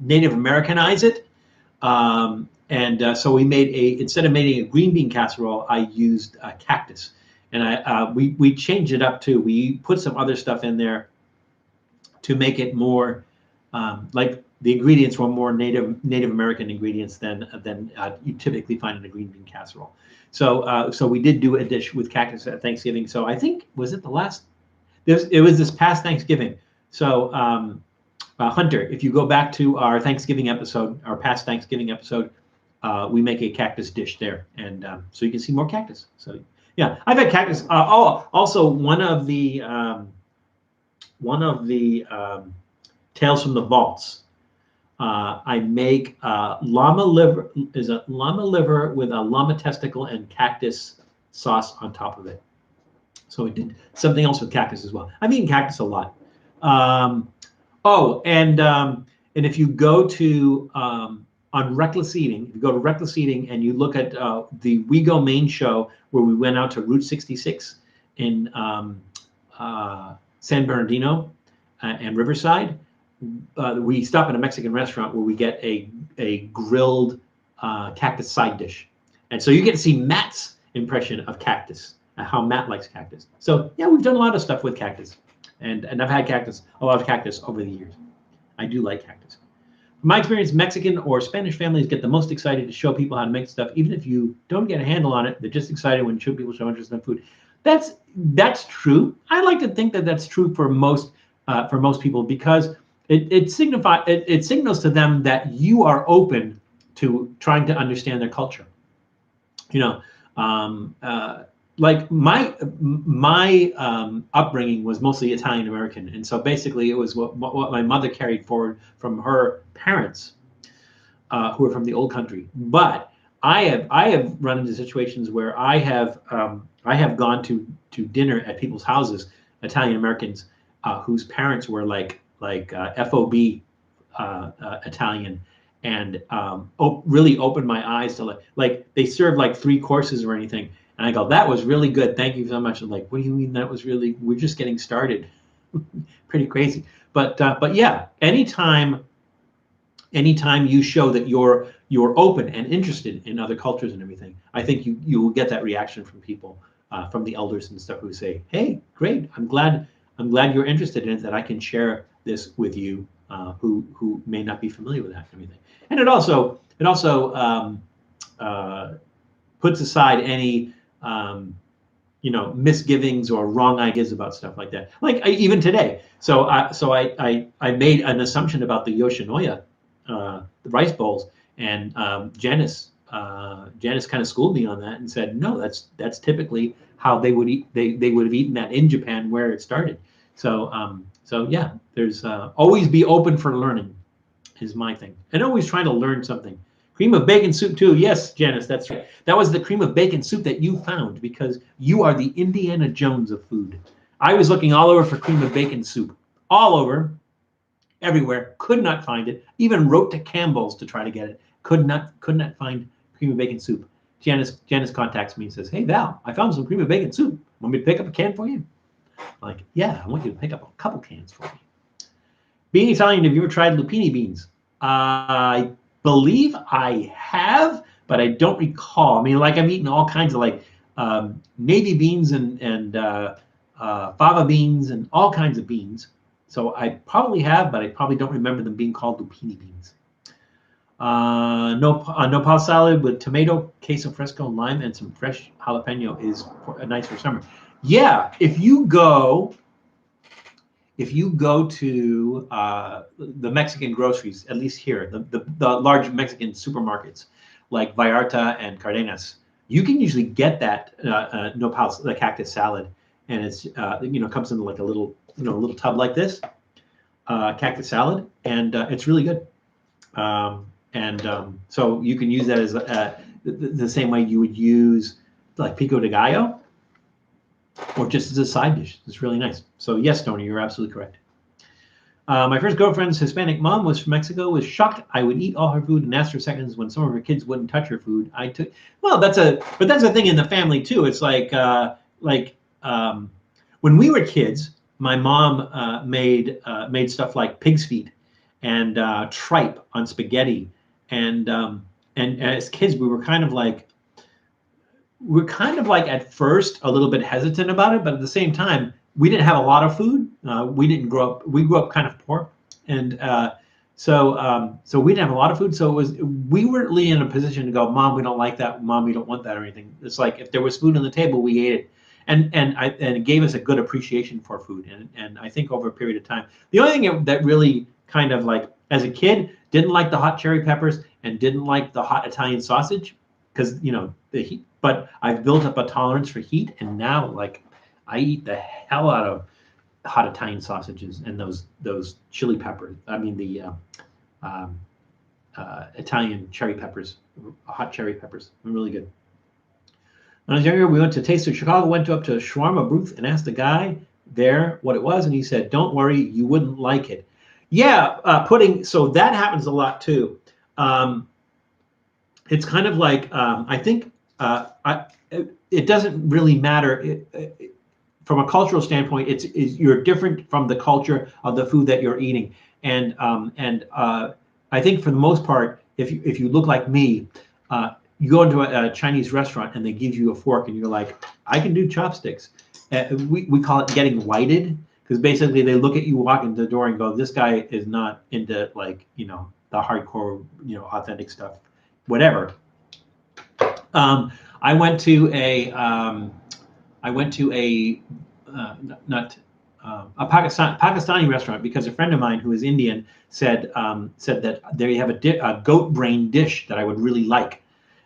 Native Americanize it. So we made instead of making a green bean casserole, I used cactus. And we changed it up too. We put some other stuff in there to make it more like the ingredients were more Native American ingredients than you typically find in a green bean casserole. So we did do a dish with cactus at Thanksgiving. So I think, was it the last? It was this past Thanksgiving. So Hunter, if you go back to our Thanksgiving episode, our past Thanksgiving episode, we make a cactus dish there, and so you can see more cactus. So yeah, I've had cactus. Also one of the Tales from the Vaults. I make llama liver with a llama testicle and cactus sauce on top of it. So we did something else with cactus as well. I've eaten cactus a lot. And if you go to on Reckless Eating, if you go to Reckless Eating and you look at the We Go Main show where we went out to Route 66 in San Bernardino and Riverside, we stop at a Mexican restaurant where we get a grilled cactus side dish. And so you get to see Matt's impression of cactus. how Matt likes cactus. So yeah, we've done a lot of stuff with cactus, and I've had a lot of cactus over the years. I do like cactus. From my experience, Mexican or Spanish families get the most excited to show people how to make stuff. Even if you don't get a handle on it, they're just excited when people show interest in food. That's true. I like to think that that's true for most people, because it signals to them that you are open to trying to understand their culture. You know, like my upbringing was mostly Italian American, and so basically it was what my mother carried forward from her parents, who are from the old country. But I have run into situations where I have gone to dinner at people's houses, Italian Americans, whose parents were like FOB Italian, and really opened my eyes to like they served like 3 courses or anything, and I go, that was really good, thank you so much. I'm like, what do you mean that was really? We're just getting started. Pretty crazy, but yeah, anytime you show that you're open and interested in other cultures and everything, I think you will get that reaction from people, from the elders and stuff, who say, hey, great, I'm glad you're interested in it, that I can share this with you, who may not be familiar with that and everything. And it also puts aside any misgivings or wrong ideas about stuff like that. Like even today, so I made an assumption about the Yoshinoya, the rice bowls, and Janice kind of schooled me on that and said, no, that's typically how they would eat. They would have eaten that in Japan, where it started. So yeah, there's always be open for learning is my thing, and always trying to learn something. Cream of bacon soup too. Yes, Janice, that's right. That was the cream of bacon soup that you found, because you are the Indiana Jones of food. I was looking all over for cream of bacon soup, all over, everywhere. Could not find it. Even wrote to Campbell's to try to get it. Could not find cream of bacon soup. Janice contacts me and says, hey Val, I found some cream of bacon soup. Want me to pick up a can for you? I'm like, yeah, I want you to pick up a couple cans for me. Being Italian, have you ever tried lupini beans? I believe I have, but I don't recall. I mean, like, I've eaten all kinds of navy beans and fava beans and all kinds of beans. So I probably have, but I probably don't remember them being called lupini beans. Nopal salad with tomato, queso fresco, lime, and some fresh jalapeno is nice for summer. Yeah, if you go to the Mexican groceries, at least here, the large Mexican supermarkets like Vallarta and Cardenas, you can usually get that nopal, the cactus salad, and it's comes in like a little tub like this, cactus salad, and it's really good. So you can use that as the same way you would use like pico de gallo, or just as a side dish. It's really nice. So yes, Tony, you're absolutely correct. My first girlfriend's Hispanic mom was from Mexico. Was shocked I would eat all her food and asked for seconds when some of her kids wouldn't touch her food. But that's a thing in the family too. It's like when we were kids, my mom made stuff like pig's feet and tripe on spaghetti, and as kids we were kind of like at first a little bit hesitant about it, but at the same time we didn't have a lot of food. We grew up kind of poor, and so we didn't have a lot of food. So we weren't really in a position to go, Mom, we don't like that. Mom, we don't want that, or anything. It's like if there was food on the table, we ate it, and it gave us a good appreciation for food. And I think over a period of time, the only thing that really kind of like as a kid didn't like the hot cherry peppers and didn't like the hot Italian sausage, because the heat. But I've built up a tolerance for heat, and now like I eat the hell out of hot Italian sausages and those chili peppers. I mean the Italian cherry peppers, hot cherry peppers. They're really good. When I was younger, we went to Taste of Chicago, went up to a shawarma booth and asked the guy there what it was, and he said, "Don't worry, you wouldn't like it." Yeah, pudding. So that happens a lot too. It's kind of like I think it doesn't really matter. From a cultural standpoint, you're different from the culture of the food that you're eating, and I think for the most part, if you look like me, you go into a Chinese restaurant and they give you a fork and you're like, I can do chopsticks. We call it getting whited, because basically they look at you walk into the door and go, this guy is not into, like, you know, the hardcore, you know, authentic stuff, whatever. I went to a Pakistani restaurant because a friend of mine who is Indian said that they have a goat brain dish that I would really like,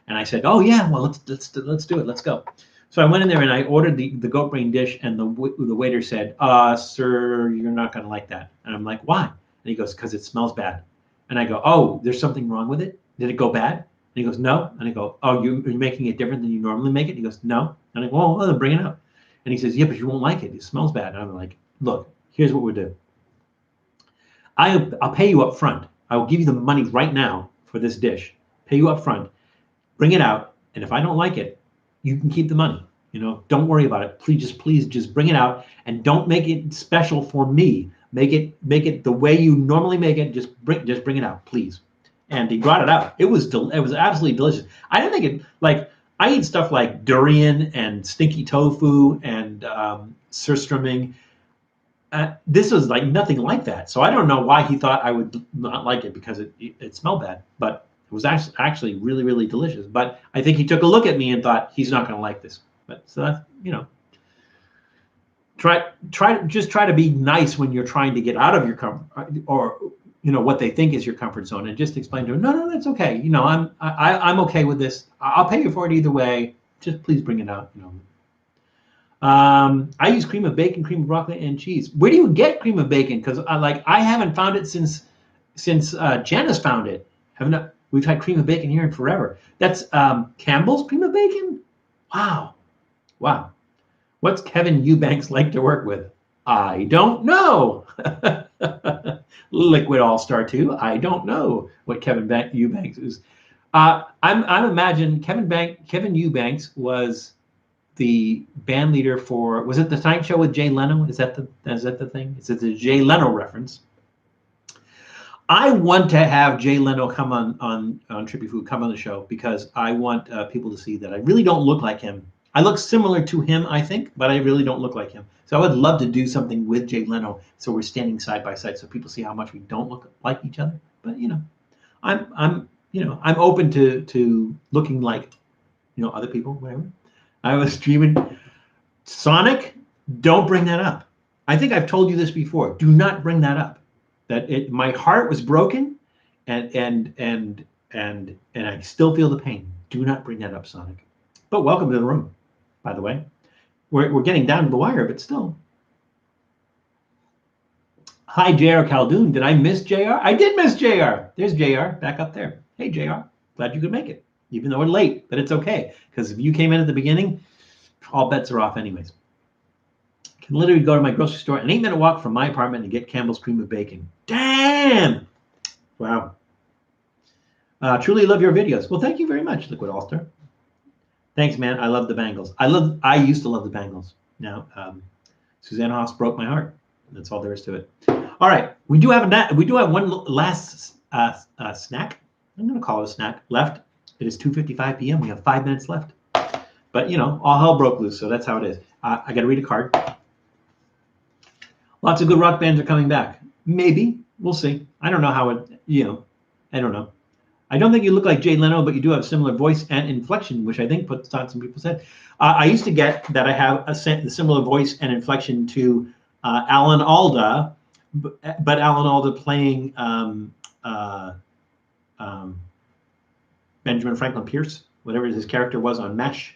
and I said, oh yeah, well let's do it, let's go. So I went in there and I ordered the goat brain dish, and the waiter said, sir, you're not going to like that. And I'm like, why? And he goes, because it smells bad. And I go, oh, there's something wrong with it? Did it go bad? And he goes, no. And I go, oh, you're making it different than you normally make it? And he goes, no. And I go, well, then bring it up. And he says, yeah, but you won't like it. It smells bad. And I'm like, look, here's what we'll do. I'll pay you up front. I will give you the money right now for this dish. Pay you up front. Bring it out. And if I don't like it, you can keep the money. You know, don't worry about it. Please just bring it out, and don't make it special for me. Make it the way you normally make it. Just bring it out, please. And he brought it out. It was absolutely delicious. I didn't think it, like, I eat stuff like durian and stinky tofu and surströmming. This was like nothing like that. So I don't know why he thought I would not like it, because it smelled bad, but it was actually really, really delicious. But I think he took a look at me and thought, he's not going to like this. But so that's, you know, try to be nice when you're trying to get out of your comfort, or, you know, what they think is your comfort zone, and just explain to them, no, that's okay. You know, I'm okay with this. I'll pay you for it either way. Just please bring it out. You know. I use cream of bacon, cream of broccoli, and cheese. Where do you get cream of bacon? Because I haven't found it since Janice found it. We've had cream of bacon here in forever. That's Campbell's cream of bacon. Wow. What's Kevin Eubanks like to work with? I don't know. Liquid All-Star 2. I don't know what Kevin Eubanks is. I'm imagine Kevin Eubanks was the band leader for, was it the Tonight Show with Jay Leno? Is that the thing? Is it the Jay Leno reference? I want to have Jay Leno come on Trippy Food, come on the show, because I want people to see that I really don't look like him. I look similar to him, I think, but I really don't look like him. So I would love to do something with Jay Leno, so we're standing side by side, so people see how much we don't look like each other. But you know, I'm open to looking like, you know, other people, whatever. I was streaming Sonic. Don't bring that up. I think I've told you this before. Do not bring that up. My heart was broken, and I still feel the pain. Do not bring that up, Sonic. But welcome to the room, by the way. We're getting down to the wire, but still. Hi, JR Caldoon. Did I miss JR? I did miss JR. There's JR back up there. Hey, JR. Glad you could make it, even though we're late, but it's okay. Because if you came in at the beginning, all bets are off anyways. Can literally go to my grocery store, an 8-minute walk from my apartment, and get Campbell's cream of bacon. Damn! Wow. Truly love your videos. Well, thank you very much, Liquid All-Star. Thanks, man. I love the Bengals. I used to love the Bengals. Now, Suzanne Haas broke my heart. That's all there is to it. All right, we do have one last snack. I'm going to call it a snack left. It is 2:55 p.m. We have 5 minutes left. But you know, all hell broke loose, so that's how it is. I got to read a card. Lots of good rock bands are coming back. Maybe. We'll see. I don't know how it. You know, I don't know. I don't think you look like Jay Leno, but you do have similar voice and inflection, which I think puts on some people's head. I used to get that I have a similar voice and inflection to Alan Alda, but Alan Alda playing Benjamin Franklin Pierce, whatever his character was on MASH.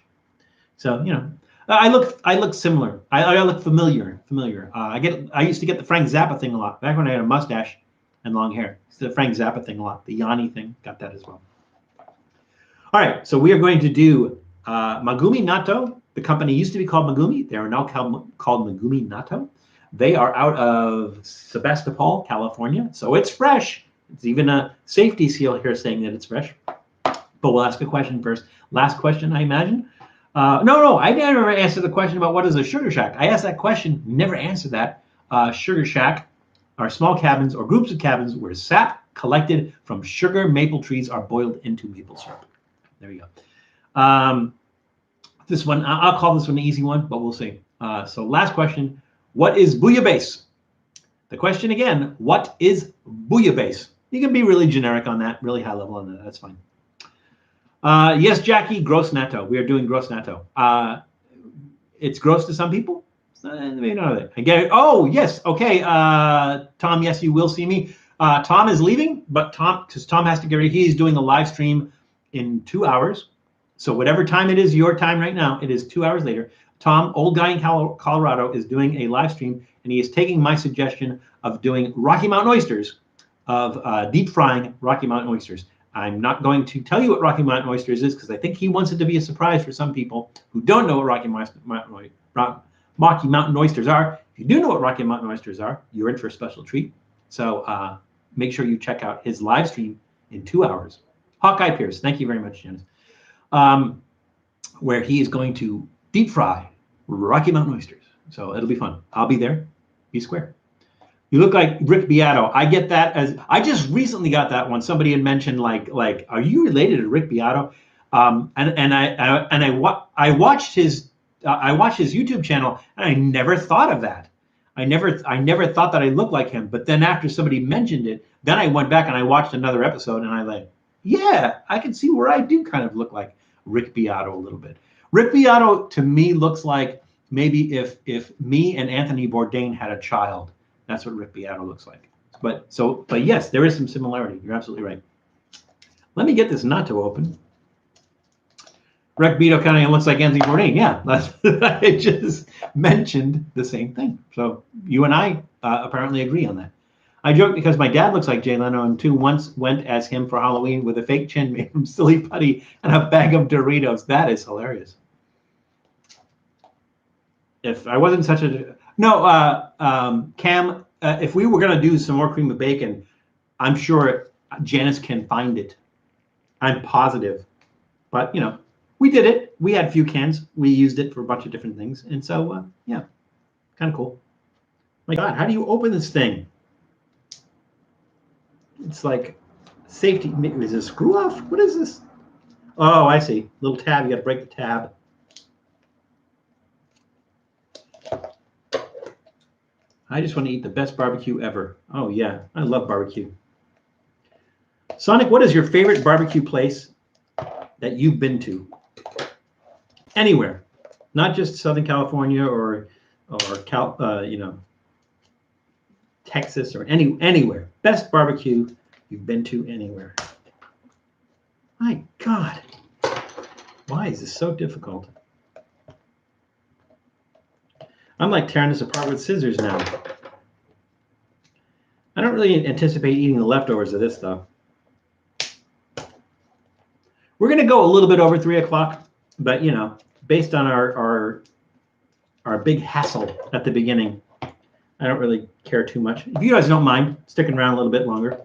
So you know, I look similar. I look familiar. I used to get the Frank Zappa thing a lot back when I had a mustache and long hair. It's the Frank Zappa thing a lot. The Yanni thing, got that as well. All right, so we are going to do MegumiNATTO. The company used to be called Megumi. They are now called MegumiNATTO. They are out of Sebastopol, California, so it's fresh. It's even a safety seal here saying that it's fresh. But we'll ask a question first. Last question, I imagine. No, I never answered the question about what is a sugar shack. I asked that question, never answered that. Sugar shack are small cabins or groups of cabins where sap collected from sugar maple trees are boiled into maple syrup. There we go. This one, I'll call this one an easy one, but we'll see. So last question, what is bouillabaisse? The question again, what is bouillabaisse? You can be really generic on that, really high level on that. That's fine. Yes, Jackie, gross natto. We are doing gross natto. It's gross to some people. Maybe not. I get it. Oh, yes. Okay. Tom, yes, you will see me. Tom is leaving, but because Tom has to get ready, he's doing a live stream in 2 hours. So whatever time it is, your time right now, it is 2 hours later. Tom, old guy in Colorado, is doing a live stream, and he is taking my suggestion of doing Rocky Mountain oysters, of deep frying Rocky Mountain oysters. I'm not going to tell you what Rocky Mountain oysters is because I think he wants it to be a surprise for some people who don't know what Rocky Mountain oysters are. If you do know what Rocky Mountain oysters are, you're in for a special treat. So make sure you check out his live stream in 2 hours. Hawkeye Pierce, thank you very much, Janice. Where he is going to deep fry Rocky Mountain oysters. So it'll be fun. I'll be there. Be square. You look like Rick Beato. I get that as I just recently got that one. Somebody had mentioned like, are you related to Rick Beato? I watched his YouTube channel, and I never thought of that. I never thought that I looked like him. But then after somebody mentioned it, then I went back and I watched another episode, and I like, yeah, I can see where I do kind of look like Rick Beato a little bit. Rick Beato to me looks like maybe if me and Anthony Bourdain had a child. That's what Rick Beato looks like. But yes, there is some similarity. You're absolutely right. Let me get this natto open. Rick Beato kind of looks like Anthony Bourdain. Yeah, I just mentioned the same thing. So you and I apparently agree on that. I joke because my dad looks like Jay Leno, and too once went as him for Halloween with a fake chin made from silly putty and a bag of Doritos. That is hilarious. If I wasn't such a Cam, if we were gonna do some more cream of bacon, I'm sure Janice can find it. I'm positive, but you know, we did it. We had a few cans. We used it for a bunch of different things, and so yeah, kind of cool. My God, how do you open this thing? It's like safety. Is it a screw off? What is this? Oh, I see. Little tab. You got to break the tab. I just want to eat the best barbecue ever. Oh, yeah. I love barbecue. Sonic, what is your favorite barbecue place that you've been to? Anywhere. Not just Southern California or Texas or anywhere. Best barbecue you've been to anywhere. My God. Why is this so difficult? I'm like tearing this apart with scissors now. I don't really anticipate eating the leftovers of this stuff. We're going to go a little bit over 3 o'clock, but you know, based on our big hassle at the beginning, I don't really care too much. If you guys don't mind sticking around a little bit longer,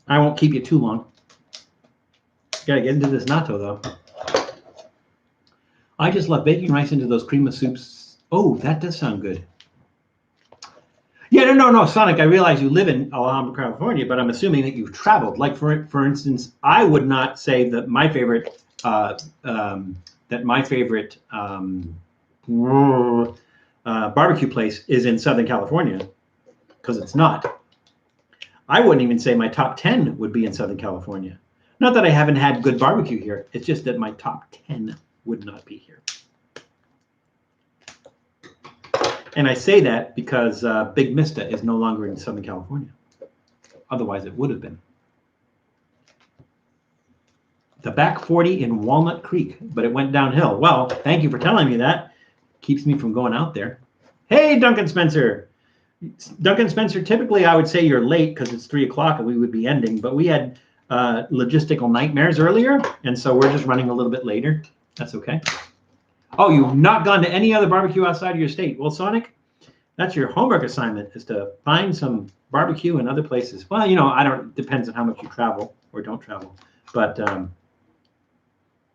I won't keep you too long. Got to get into this natto though. I just love baking rice into those cream of soups. Oh, that does sound good. Yeah, no, Sonic, I realize you live in Alhambra, California, but I'm assuming that you've traveled. Like, for instance, I would not say that my favorite barbecue place is in Southern California, because it's not. I wouldn't even say my top 10 would be in Southern California. Not that I haven't had good barbecue here. It's just that my top 10 would not be here. And I say that because Big Mista is no longer in Southern California. Otherwise, it would have been. The back 40 in Walnut Creek, but it went downhill. Well, thank you for telling me that. Keeps me from going out there. Hey, Duncan Spencer. Duncan Spencer, typically I would say you're late because it's 3 o'clock and we would be ending, but we had logistical nightmares earlier, and so we're just running a little bit later. That's okay. Oh, you've not gone to any other barbecue outside of your state. Well, Sonic, that's your homework assignment, is to find some barbecue in other places. Well, you know, depends on how much you travel or don't travel. But,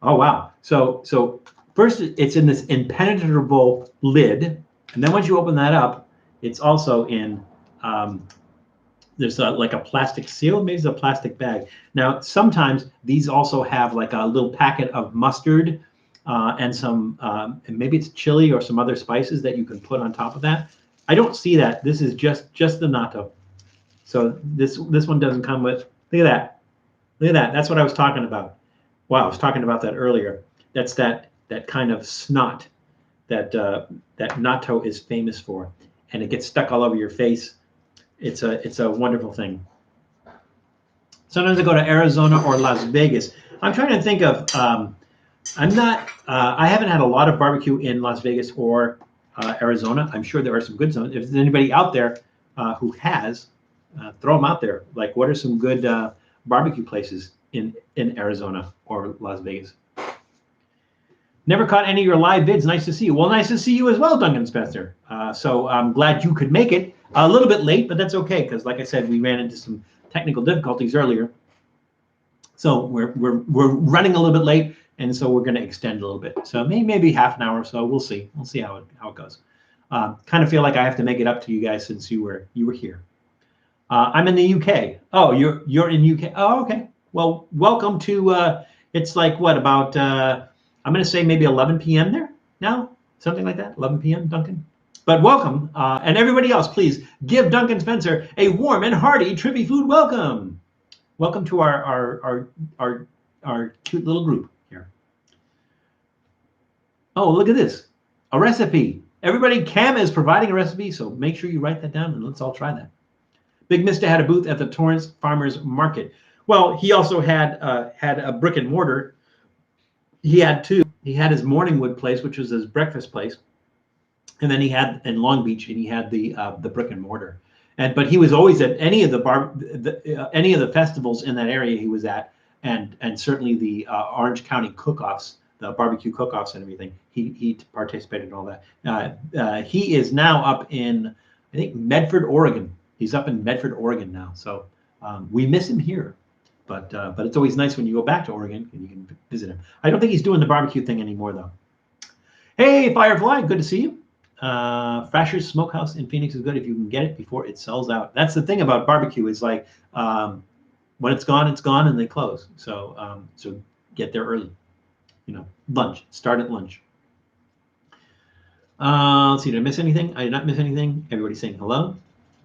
oh, wow. So first it's in this impenetrable lid. And then once you open that up, it's also in there's like a plastic seal, maybe it's a plastic bag. Now, sometimes these also have like a little packet of mustard and some, and maybe it's chili or some other spices that you can put on top of that. I don't see that. This is just the natto. So this one doesn't come with, look at that. Look at that. That's what I was talking about. Wow, I was talking about that earlier. That's that kind of snot that that natto is famous for, and it gets stuck all over your face. It's a wonderful thing. Sometimes I go to Arizona or Las Vegas. I'm trying to think of. I'm not. I haven't had a lot of barbecue in Las Vegas or Arizona. I'm sure there are some good zones. If there's anybody out there who has, throw them out there. Like, what are some good barbecue places in Arizona or Las Vegas? Never caught any of your live vids. Nice to see you. Well, nice to see you as well, Duncan Spencer. So I'm glad you could make it. A little bit late, but that's okay, because like I said, we ran into some technical difficulties earlier. So we're running a little bit late, and so we're going to extend a little bit. So maybe half an hour or so. We'll see. We'll see how it goes. Kind of feel like I have to make it up to you guys since you were here. I'm in the UK. Oh, you're in UK. Oh, okay. Well, welcome to. It's like what about? I'm going to say maybe 11 p.m. there now, something like that. 11 p.m. Duncan. But welcome, and everybody else, please give Duncan Spencer a warm and hearty Trippy Food welcome. Welcome to our cute little group here. Oh, look at this, a recipe. Everybody, Cam is providing a recipe, so make sure you write that down and let's all try that. Big Mister had a booth at the Torrance Farmers Market. Well, he also had a brick and mortar. He had two. He had his Morningwood place, which was his breakfast place. And then he had in Long Beach, and he had the brick and mortar. But he was always at any of the festivals in that area he was at, and certainly the Orange County cook-offs, the barbecue cook-offs and everything. He participated in all that. He is now up in, I think, Medford, Oregon. He's up in Medford, Oregon now. So we miss him here, but it's always nice when you go back to Oregon and you can visit him. I don't think he's doing the barbecue thing anymore though. Hey, Firefly, good to see you. Frasher's Smokehouse in Phoenix is good if you can get it before it sells out. That's the thing about barbecue is like when it's gone, and they close. So so get there early. You know, lunch. Start at lunch. Let's see. Did I miss anything? I did not miss anything. Everybody's saying hello.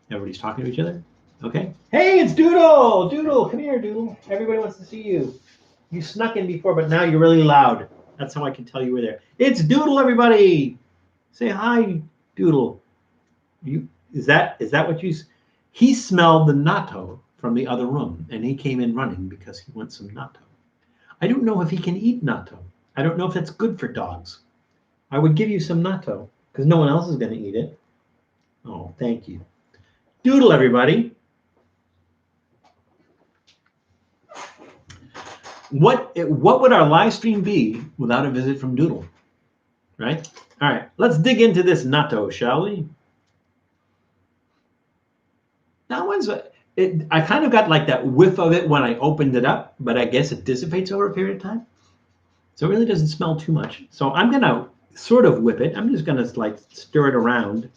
Everybody's talking to each other. Okay. Hey, it's Doodle. Doodle, come here, Doodle. Everybody wants to see you. You snuck in before, but now you're really loud. That's how I can tell you were there. It's Doodle, everybody. Say hi, Doodle. Is that what you? He smelled the natto from the other room, and he came in running because he wants some natto. I don't know if he can eat natto. I don't know if that's good for dogs. I would give you some natto because no one else is going to eat it. Oh, thank you, Doodle, everybody. What would our live stream be without a visit from Doodle? Right? All right, let's dig into this natto, shall we? That one's, I kind of got like that whiff of it when I opened it up, but I guess it dissipates over a period of time. So it really doesn't smell too much. So I'm going to sort of whip it. I'm just going to like stir it around.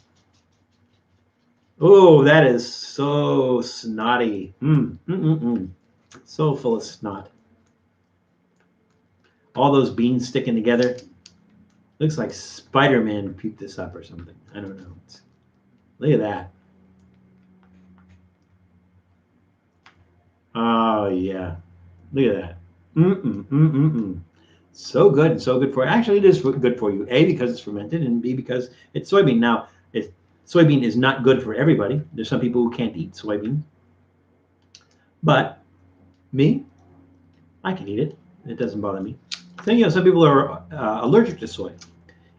Oh, that is so snotty. So full of snot. All those beans sticking together. Looks like Spider-Man puked this up or something. I don't know. Look at that. Oh, yeah. Look at that. So good and so good for you. Actually, it is good for you. A, because it's fermented, and B, because it's soybean. Now, soybean is not good for everybody. There's some people who can't eat soybean. But me, I can eat it. It doesn't bother me. So, some people are allergic to soy.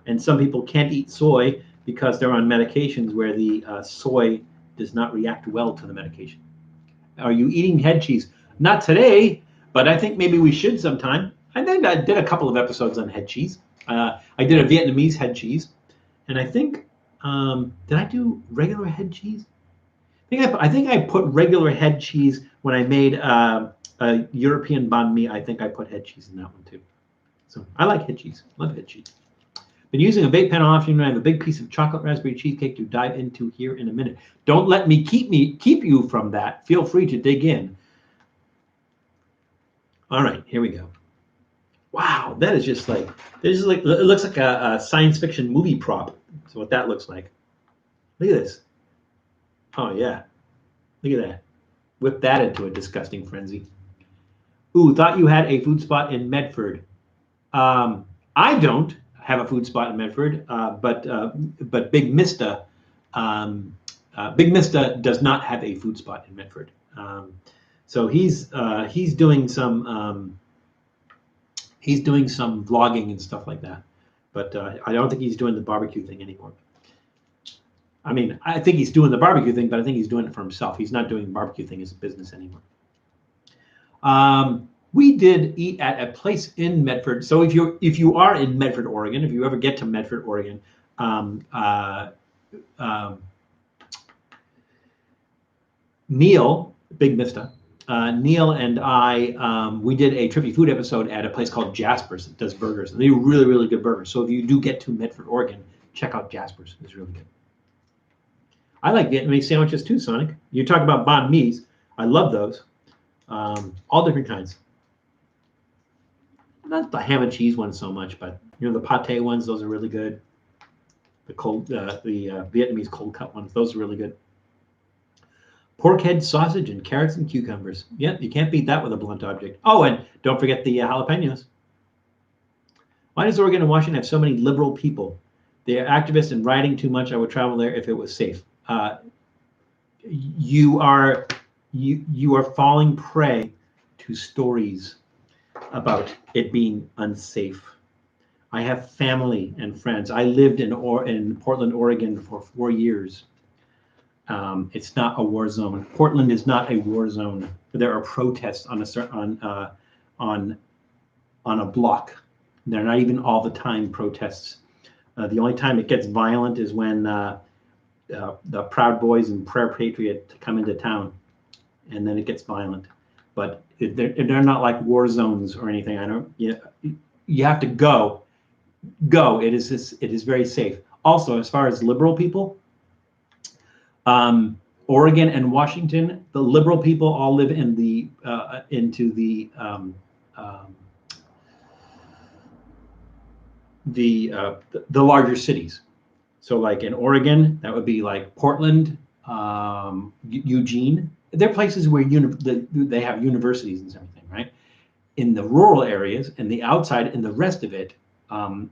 And some people can't eat soy because they're on medications where the soy does not react well to the medication. Are you eating head cheese? Not today, but I think maybe we should sometime. I think I did a couple of episodes on head cheese. I did a Vietnamese head cheese. And I think, did I do regular head cheese? I think I put regular head cheese when I made a European banh mi. I think I put head cheese in that one too. So I like head cheese. Love head cheese. Been using a vape pen option. I have a big piece of chocolate raspberry cheesecake to dive into here in a minute. Don't let me keep you from that. Feel free to dig in. All right, here we go. Wow, that is just like, it looks like a science fiction movie prop. That's what that looks like. Look at this. Oh yeah, look at that. Whip that into a disgusting frenzy. Ooh, thought you had a food spot in Medford. I don't have a food spot in Medford, but Big Mista, Big Mista does not have a food spot in Medford. So he's doing some vlogging and stuff like that. But I don't think he's doing the barbecue thing anymore. I mean, I think he's doing the barbecue thing, but I think he's doing it for himself. He's not doing the barbecue thing as a business anymore. We did eat at a place in Medford. So if you are in Medford, Oregon, if you ever get to Medford, Oregon, Neil, Big Mista, Neil and I, we did a Trippy food episode at a place called Jasper's that does burgers. And they do really, really good burgers. So if you do get to Medford, Oregon, check out Jasper's. It's really good. I like Vietnamese sandwiches too, Sonic. You talk about banh mi's. I love those. All different kinds. Not the ham and cheese ones so much, but the pate ones, those are really good. The Vietnamese cold cut ones, those are really good. Pork head sausage and carrots and cucumbers. Yeah, you can't beat that with a blunt object. Oh, and don't forget the jalapenos. Why does Oregon and Washington have so many liberal people? They are activists and rioting too much. I would travel there if it was safe. You are falling prey to stories about it being unsafe. I have family and friends. I lived in Portland, Oregon for 4 years. It's not a war zone. Portland is not a war zone. There are protests on a block. They're not even all the time protests. The only time it gets violent is when the Proud Boys and Prayer Patriot come into town, and then it gets violent. But they're not like war zones or anything. You have to go. It is very safe. Also, as far as liberal people, Oregon and Washington, the liberal people all live in the larger cities. So like in Oregon, that would be like Portland, Eugene. They're places where they have universities and everything, right? In the rural areas and the outside and the rest of it,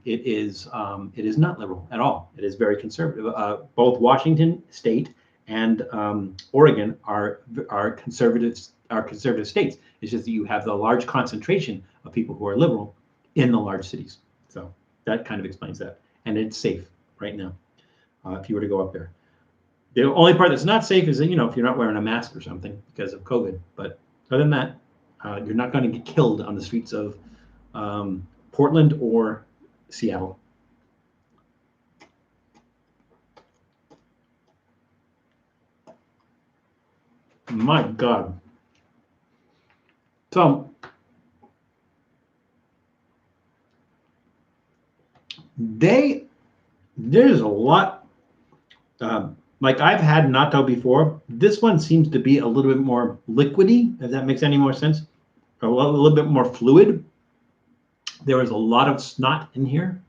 it is not liberal at all. It is very conservative. Both Washington State and Oregon are conservative states. It's just that you have the large concentration of people who are liberal in the large cities. So that kind of explains that. And it's safe right now if you were to go up there. The only part that's not safe is, if you're not wearing a mask or something because of COVID. But other than that, you're not going to get killed on the streets of Portland or Seattle. My God. So there's a lot. Like I've had natto before. This one seems to be a little bit more liquidy, if that makes any more sense. A little bit more fluid. There is a lot of snot in here.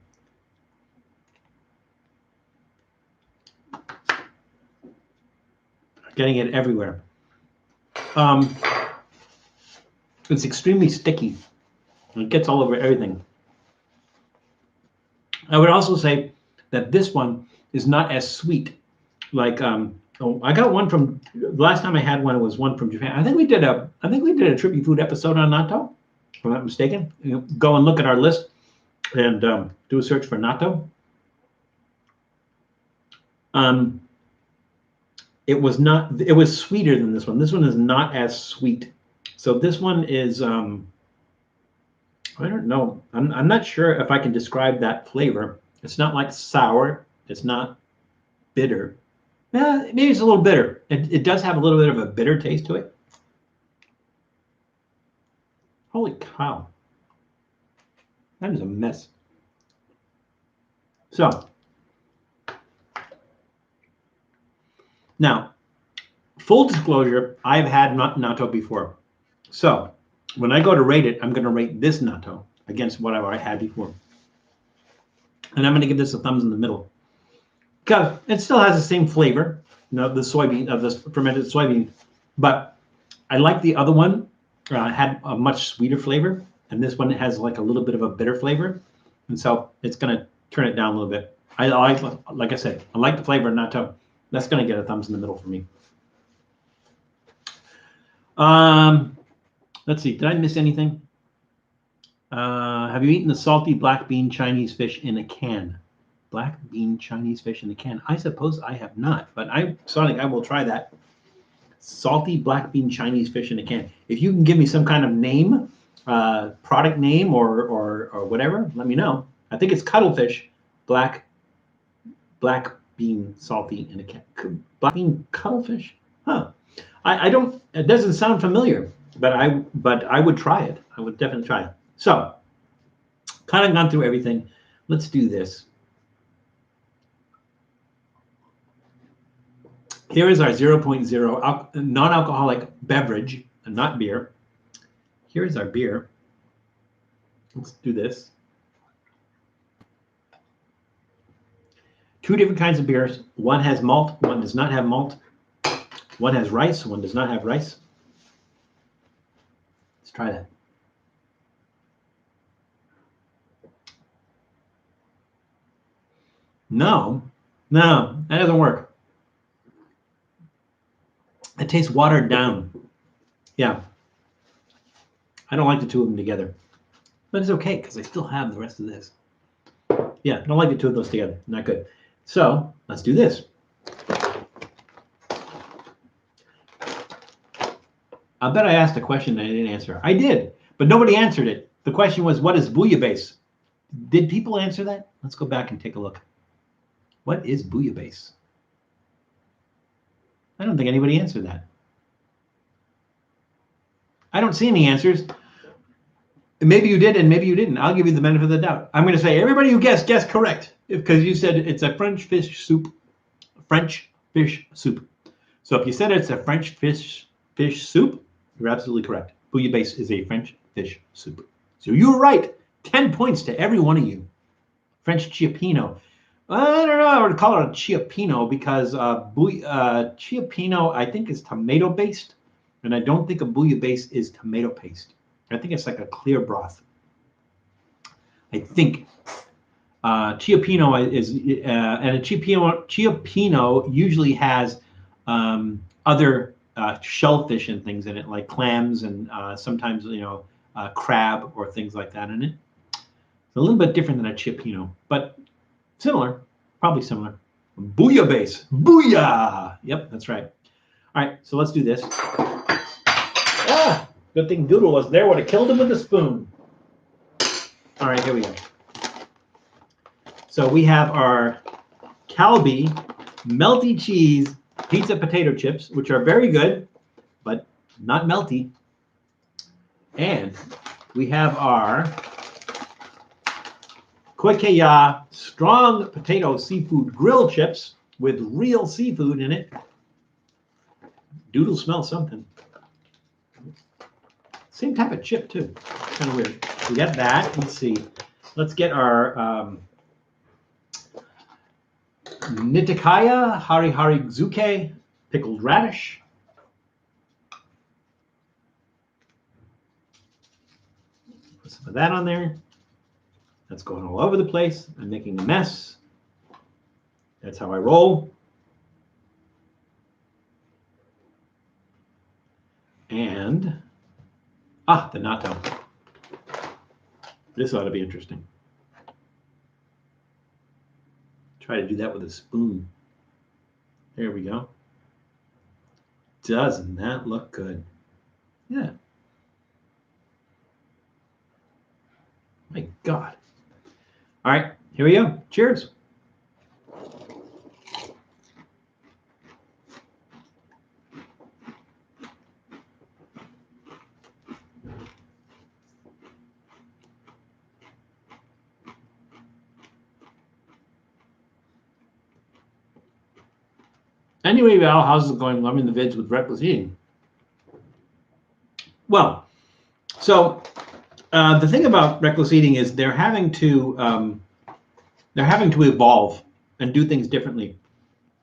Getting it everywhere. It's extremely sticky. It gets all over everything. I would also say that this one is not as sweet. Like I got one from the last time I had one. It was one from Japan. I think we did a Trippy food episode on natto, if I'm not mistaken. Go and look at our list and do a search for natto. It was sweeter than this one. This one is not as sweet. So this one is I don't know. I'm not sure if I can describe that flavor. It's not like sour. It's not bitter. Maybe it's a little bitter. It does have a little bit of a bitter taste to it. Holy cow. That is a mess. So now, full disclosure, I've had natto before. So when I go to rate it, I'm going to rate this natto against what I had before. And I'm going to give this a thumbs in the middle. Because it still has the same flavor, the soybean, of this fermented soybean. But I like the other one. Had a much sweeter flavor. And this one has like a little bit of a bitter flavor. And so it's going to turn it down a little bit. I like I said, I like the flavor of natto. That's going to get a thumbs in the middle for me. Let's see. Did I miss anything? Have you eaten the salty black bean Chinese fish in a can? Black bean Chinese fish in a can. I suppose I have not, but Sonic, I will try that. Salty black bean Chinese fish in a can. If you can give me some kind of name, product name or whatever, let me know. I think it's cuttlefish, black bean salty in a can. Black bean cuttlefish? Huh. I don't. It doesn't sound familiar, but I would try it. I would definitely try it. So, kind of gone through everything. Let's do this. Here is our 0.0 non-alcoholic beverage, and not beer. Here's our beer. Let's do this. 2 different kinds of beers. One has malt, one does not have malt. One has rice, one does not have rice. Let's try that. No, that doesn't work. It tastes watered down. Yeah. I don't like the two of them together. But it's okay, because I still have the rest of this. Yeah, I don't like the two of those together. Not good. So, let's do this. I bet I asked a question and I didn't answer. I did, but nobody answered it. The question was, what is bouillabaisse? Did people answer that? Let's go back and take a look. What is bouillabaisse? I don't think anybody answered that. I don't see any answers. Maybe you did and maybe you didn't. I'll give you the benefit of the doubt. I'm going to say everybody who guessed correct, because you said it's a French fish soup. French fish soup. So if you said it's a French fish soup, you're absolutely correct. Bouillabaisse is a French fish soup. So you were right. 10 points to every one of you. French Chiappino. I don't know. I would call it a Chiappino because Chiappino, I think, is tomato based, and I don't think a bouillabaisse is tomato paste. I think it's like a clear broth. I think Chiappino is, and a Chiappino usually has other shellfish and things in it, like clams and sometimes crab or things like that in it. It's a little bit different than a Chiappino, but similar, probably similar. Bouillabaisse, booyah! Yep, that's right. All right, so let's do this. Ah, good thing Doodle was there. Would have killed him with a spoon. All right, here we go. So we have our Calbee melty cheese pizza potato chips, which are very good, but not melty. And we have our Koikeya Strong potato seafood grill chips with real seafood in it. Doodle smells something. Same type of chip too. Kind of weird. We got that. Let's see. Let's get our Nitakaya Hari zuke pickled radish. Put some of that on there. That's going all over the place. I'm making a mess. That's how I roll. And the natto. This ought to be interesting. Try to do that with a spoon. There we go. Doesn't that look good? Yeah. My God. All right, here we go. Cheers. Anyway, Val, how's it going? I'm in the vids with reckless eating. Well, so the thing about reckless eating is they're having to evolve and do things differently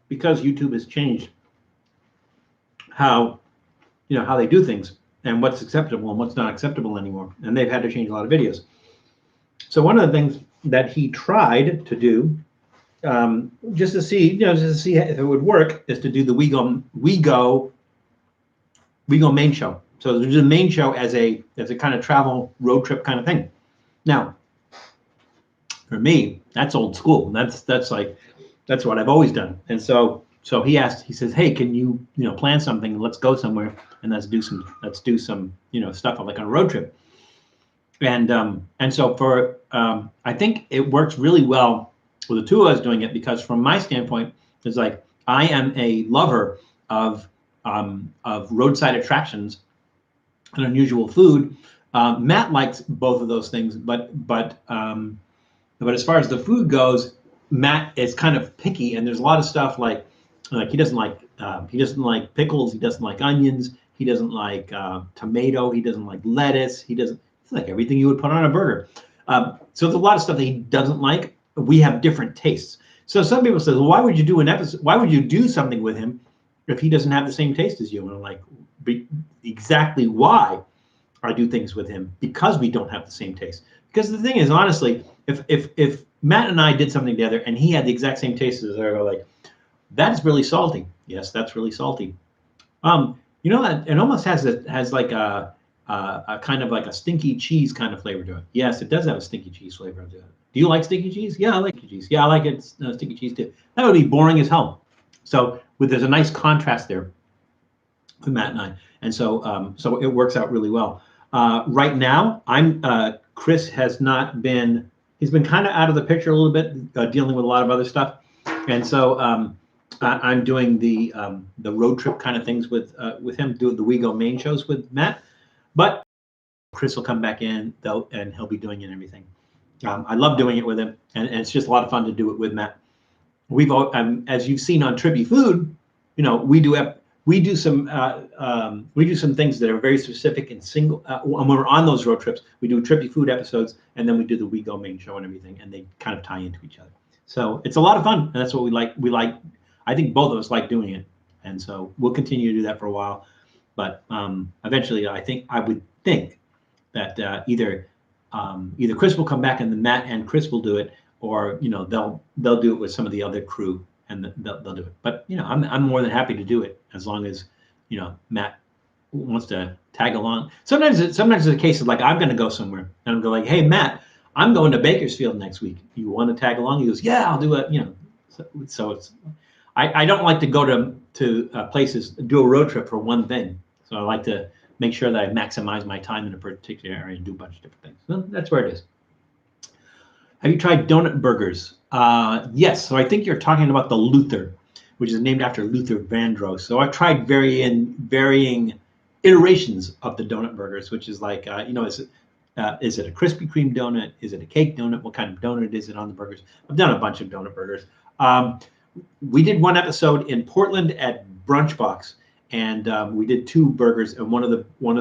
because YouTube has changed how how they do things and what's acceptable and what's not acceptable anymore. And they've had to change a lot of videos. So one of the things that he tried to do, just to see if it would work, is to do the WeGo main show. So there's a main show as a kind of travel road trip kind of thing. Now, for me, that's old school. That's what I've always done. And so he says, hey, can you plan something? Let's go somewhere and let's do some stuff like on a road trip. And so for I think it works really well with the two of us doing it, because from my standpoint, it's like I am a lover of roadside attractions and unusual food. Matt likes both of those things, but as far as the food goes, Matt is kind of picky, and there's a lot of stuff like he doesn't like pickles, he doesn't like onions, he doesn't like tomato, he doesn't like lettuce, it's like everything you would put on a burger. So there's a lot of stuff that he doesn't like. We have different tastes. So some people say, well, why would you do an episode? Why would you do something with him if he doesn't have the same taste as you? And I'm like, exactly why I do things with him, because we don't have the same taste. Because the thing is, honestly, if Matt and I did something together and he had the exact same taste as I go like, that's really salty. Yes, that's really salty. That it almost has like a kind of like a stinky cheese kind of flavor to it. Yes, it does have a stinky cheese flavor to it. Do you like stinky cheese? Yeah, I like stinky cheese. Yeah, I like it. Stinky cheese too. That would be boring as hell. So there's a nice contrast there with Matt and I, and so it works out really well. Right now, Chris has not been. He's been kind of out of the picture a little bit, dealing with a lot of other stuff, and so I'm doing the road trip kind of things with him, doing the WeGo main shows with Matt. But Chris will come back in, and he'll be doing it and everything. I love doing it with him, and it's just a lot of fun to do it with Matt. We've as you've seen on Trippy Food, we do some things that are very specific and single. When we're on those road trips, we do Trippy Food episodes, and then we do the WeGo main show and everything, and they kind of tie into each other. So it's a lot of fun, and that's what we like. I think both of us like doing it, and so we'll continue to do that for a while. But eventually, I would think that either Chris will come back and then Matt and Chris will do it, or they'll do it with some of the other crew and they'll do it. But I'm more than happy to do it as long as Matt wants to tag along. Sometimes it's a case of like, I'm going to go somewhere and I'm going like, hey Matt, I'm going to Bakersfield next week. You want to tag along? He goes, yeah, I'll do it. So it's I don't like to go to places, do a road trip for one thing. So I like to make sure that I maximize my time in a particular area and do a bunch of different things. Well, that's where it is. Have you tried donut burgers? Yes. So I think you're talking about the Luther, which is named after Luther Vandross. So I've tried varying iterations of the donut burgers, which is like, is it a Krispy Kreme donut? Is it a cake donut? What kind of donut is it on the burgers? I've done a bunch of donut burgers. We did one episode in Portland at Brunchbox, and we did 2 burgers, and one of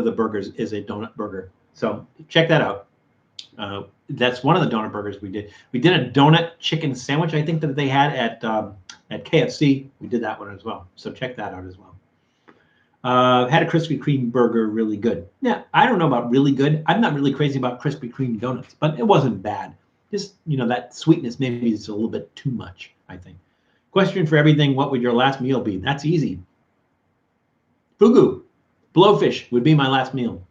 the burgers is a donut burger. So check that out. That's one of the donut burgers we did. We did a donut chicken sandwich, I think, that they had at KFC. We did that one as well. So check that out as well. Had a Krispy Kreme burger, really good. Yeah, I don't know about really good. I'm not really crazy about Krispy Kreme donuts, but it wasn't bad. Just that sweetness maybe is a little bit too much, I think. Question for everything: what would your last meal be? That's easy. Fugu, blowfish would be my last meal,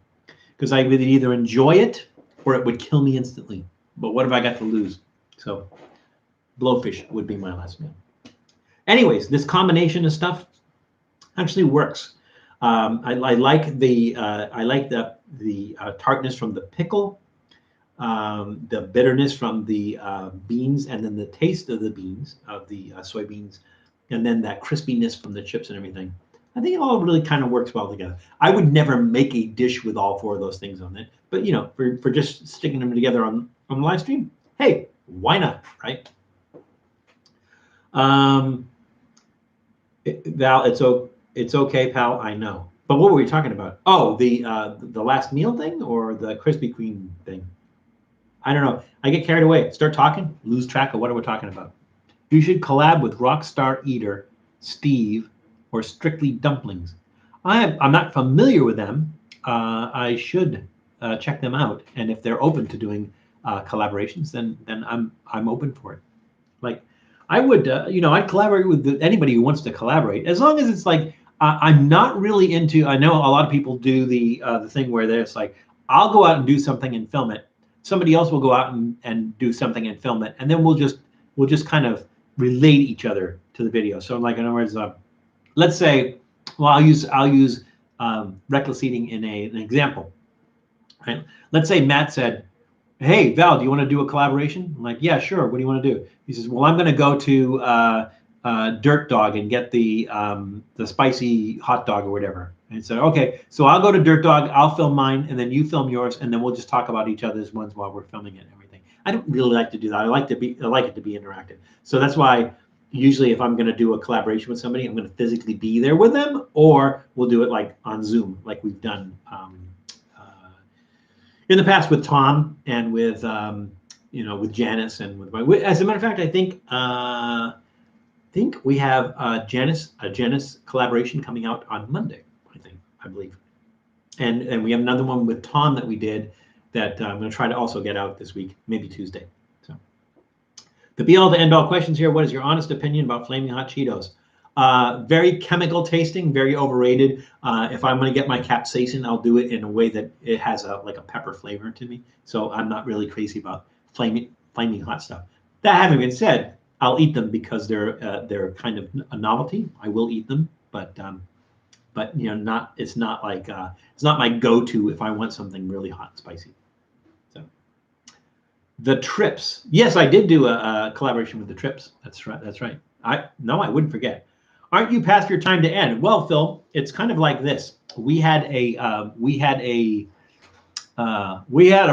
because I would either enjoy it or it would kill me instantly. But what have I got to lose? So blowfish would be my last meal. Anyways, this combination of stuff actually works. I like the tartness from the pickle, the bitterness from the beans, and then the taste of the beans, of the soybeans, and then that crispiness from the chips and everything. I think it all really kind of works well together. I would never make a dish with all 4 of those things on it, but for just sticking them together on the live stream, hey, why not, right? Val, it's okay, pal. I know. But what were we talking about? Oh, the last meal thing or the Krispy Kreme thing? I don't know. I get carried away. Start talking, lose track of what we're talking about. You should collab with Rockstar Eater, Steve, or Strictly Dumplings. I'm not familiar with them. I should check them out, and if they're open to doing collaborations, then I'm open for it. Like I would, I'd collaborate with anybody who wants to collaborate, as long as it's like I'm not really into. I know a lot of people do the thing where there's like, I'll go out and do something and film it. Somebody else will go out and do something and film it, and then we'll just kind of relate each other to the video. So like in other words, let's say, well, I'll use reckless eating in an example. Right? Let's say Matt said, "Hey Val, do you want to do a collaboration?" I'm like, "Yeah, sure. What do you want to do?" He says, "Well, I'm going to go to Dirt Dog and get the spicy hot dog or whatever." And so, okay, so I'll go to Dirt Dog, I'll film mine, and then you film yours, and then we'll just talk about each other's ones while we're filming it and everything. I don't really like to do that. I like it to be interactive. So that's why usually if I'm going to do a collaboration with somebody, I'm going to physically be there with them, or we'll do it like on Zoom, like we've done in the past with Tom and with Janice and with. As a matter of fact, I think we have a Janice collaboration coming out on Monday. I believe, and we have another one with Tom that we did that I'm going to try to also get out this week, maybe Tuesday. So the be all to end all questions here. What is your honest opinion about flaming hot Cheetos? Very chemical tasting, very overrated. If I'm going to get my capsaicin, I'll do it in a way that it has like a pepper flavor to me. So I'm not really crazy about flaming hot stuff. That having been said, I'll eat them because they're kind of a novelty. I will eat them, but it's not like it's not my go-to if I want something really hot and spicy. So the Trips. Yes, I did do a collaboration with the Trips. That's right. I wouldn't forget. Aren't you past your time to end? Well, Phil, it's kind of like this. We had a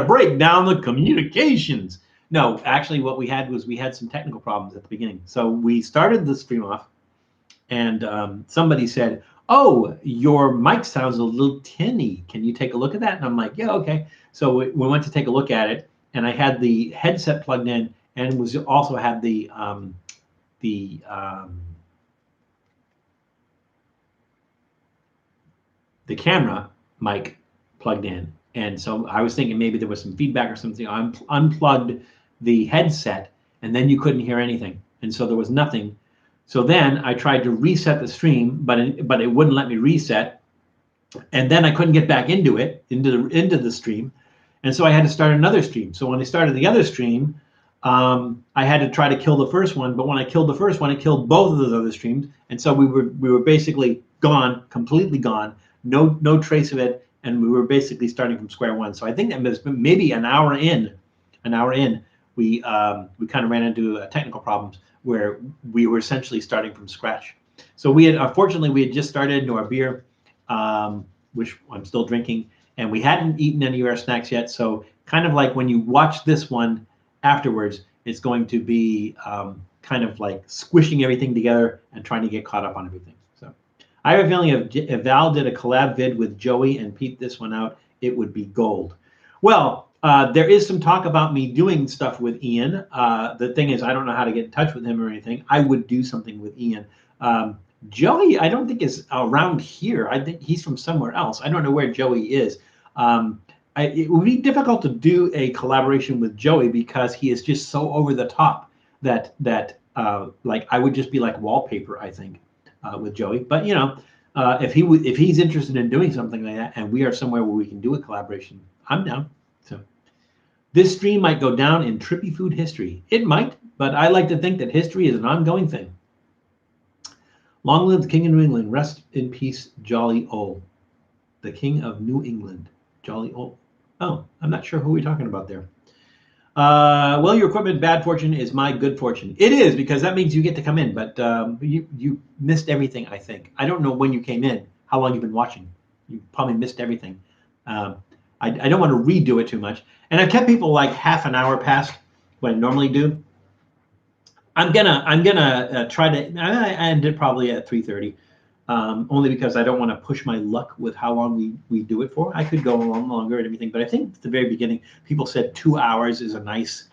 breakdown the communications. No, actually, what we had was we had some technical problems at the beginning. So we started the stream off, and somebody said, "Oh, your mic sounds a little tinny. Can you take a look at that?" And I'm like, "Yeah, okay." So we went to take a look at it, and I had the headset plugged in, and was also had the camera mic plugged in. And so I was thinking maybe there was some feedback or something. I unplugged the headset, and then you couldn't hear anything. And so there was nothing. So then I tried to reset the stream, but it wouldn't let me reset. And then I couldn't get back into the stream. And so I had to start another stream. So when I started the other stream, I had to try to kill the first one. But when I killed the first one, it killed both of those other streams. And so we were basically gone, completely gone. No trace of it, and we were basically starting from square one. So I think that maybe an hour in, we kind of ran into technical problems where we were essentially starting from scratch. So unfortunately we had just started into our beer, which I'm still drinking, and we hadn't eaten any of our snacks yet. So kind of like when you watch this one afterwards, it's going to be kind of like squishing everything together and trying to get caught up on everything. I have a feeling if Val did a collab vid with Joey and Pete this one out, it would be gold. Well, there is some talk about me doing stuff with Ian. The thing is, I don't know how to get in touch with him or anything. I would do something with Ian. Joey, I don't think is around here. I think he's from somewhere else. I don't know where Joey is. It would be difficult to do a collaboration with Joey because he is just so over the top that like I would just be like wallpaper, I think. With Joey, but if he's interested in doing something like that, and we are somewhere where we can do a collaboration, I'm down. So this stream might go down in Trippy food history. It might, but I like to think that history is an ongoing thing. Long live the King of New England. Rest in peace, Jolly O. The King of New England, Jolly O. Oh, I'm not sure who we're talking about there. Well, your equipment bad fortune is my good fortune. It is, because that means you get to come in, but you missed everything, I think. I don't know when you came in, how long you've been watching. You probably missed everything. I don't want to redo it too much. And I've kept people like half an hour past what I normally do. I'm gonna try to. I ended probably at 3:30, only because I don't want to push my luck with how long we do it for. I could go a lot longer and everything, but I think at the very beginning people said 2 hours is a nice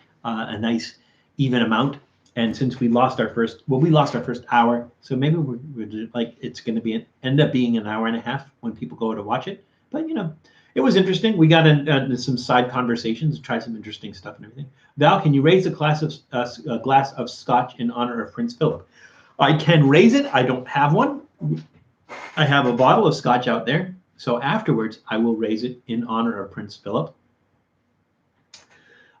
even amount. And since we lost our first, well, we lost our first hour, so maybe we're like it's going to be end up being an hour and a half when people go to watch it. But it was interesting. We got into some side conversations, tried some interesting stuff and everything. Val, can you raise a glass of scotch in honor of Prince Philip? I can raise it. I don't have one. I have a bottle of scotch out there. So afterwards, I will raise it in honor of Prince Philip.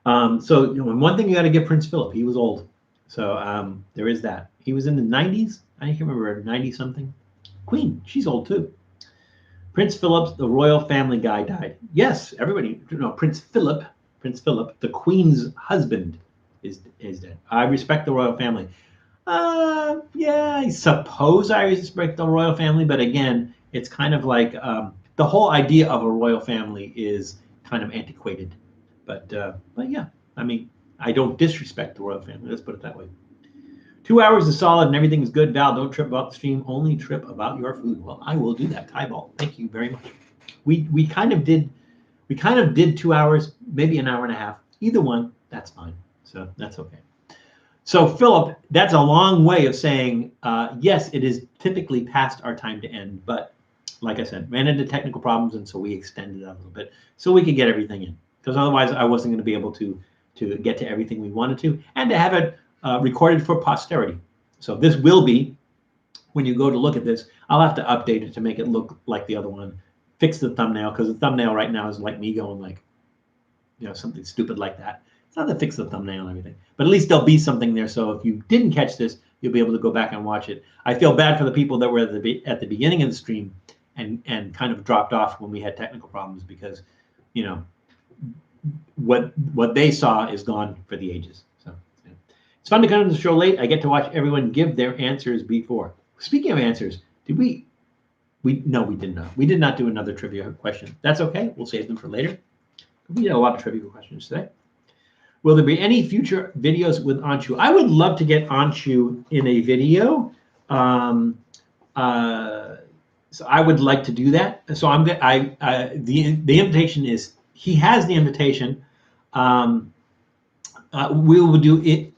So one thing you got to give Prince Philip, he was old. So there is that. He was in the 90s. I can't remember, 90 something. Queen, she's old too. Prince Philip, the royal family guy, died. Yes, everybody. Prince Philip, the Queen's husband, is dead. I respect the royal family. Yeah, I suppose I respect the royal family, but again, it's kind of like the whole idea of a royal family is kind of antiquated. But yeah, I mean, I don't disrespect the royal family. Let's put it that way. 2 hours is solid and everything is good. Val, don't trip about the stream. Only trip about your food. Well, I will do that. Tybalt, thank you very much. We kind of did 2 hours, maybe an hour and a half. Either one, that's fine. So that's okay. So Philip, that's a long way of saying yes. It is typically past our time to end, but like I said, ran into technical problems, and so we extended it a little bit so we could get everything in. Because otherwise, I wasn't going to be able to get to everything we wanted to, and to have it recorded for posterity. So this will be, when you go to look at this, I'll have to update it to make it look like the other one. Fix the thumbnail, because the thumbnail right now is like me going like, something stupid like that. It's not to fix the thumbnail and everything, but at least there'll be something there. So if you didn't catch this, you'll be able to go back and watch it. I feel bad for the people that were at the beginning of the stream and kind of dropped off when we had technical problems, because what they saw is gone for the ages. So yeah. It's fun to come to the show late. I get to watch everyone give their answers before. Speaking of answers, did we no, we did not. We did not do another trivia question. That's okay. We'll save them for later. We had a lot of trivia questions today. Will there be any future videos with Anshu? I would love to get Anshu in a video. So I would like to do that. So the invitation is, he has the invitation. We will do it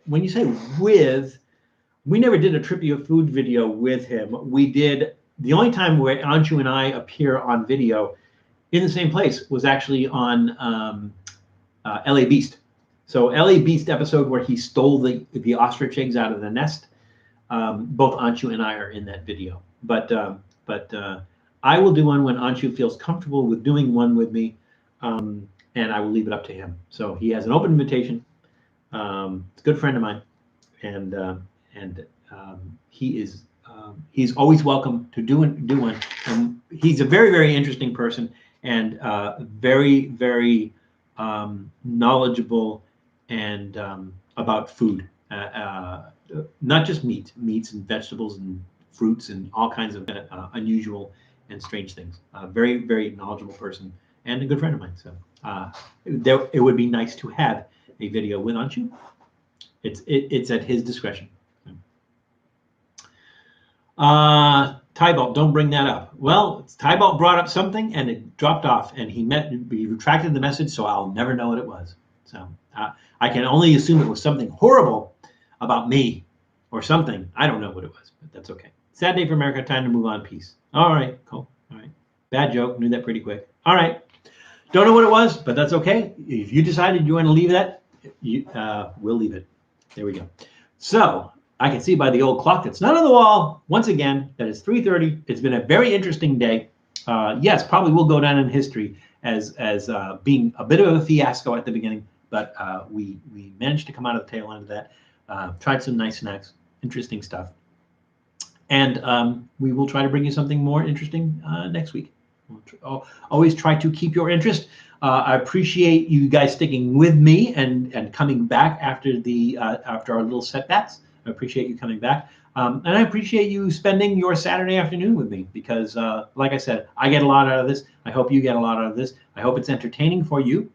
when you say with, we never did a Trippy food video with him. We did, the only time where Anshu and I appear on video in the same place was actually on LA Beast. So LA Beast episode where he stole the ostrich eggs out of the nest. Both Anshu and I are in that video. But I will do one when Anshu feels comfortable with doing one with me, and I will leave it up to him. So he has an open invitation. It's a good friend of mine, and he's always welcome to do one. And he's a very, very interesting person, and very, very knowledgeable and about food, not just meats and vegetables and fruits and all kinds of unusual and strange things. Very, very knowledgeable person and a good friend of mine. So it would be nice to have a video with Anshu. It's at his discretion. Tybalt, don't bring that up. Well, Tybalt brought up something and it dropped off, and he retracted the message, so I'll never know what it was. So I can only assume it was something horrible about me or something. I don't know what it was, but that's okay. Sad day for America. Time to move on. Peace. All right, cool. All right. Bad joke. Knew that pretty quick. All right. Don't know what it was, but that's okay. If you decided you want to leave that, we'll leave it. There we go. So I can see by the old clock that's not on the wall, once again, that it's 3:30. It's been a very interesting day. Yes, probably will go down in history as being a bit of a fiasco at the beginning, but we managed to come out of the tail end of that. Tried some nice snacks, interesting stuff. And we will try to bring you something more interesting next week. We'll always try to keep your interest. I appreciate you guys sticking with me and coming back after our little setbacks. I appreciate you coming back. And I appreciate you spending your Saturday afternoon with me, because like I said, I get a lot out of this. I hope you get a lot out of this. I hope it's entertaining for you.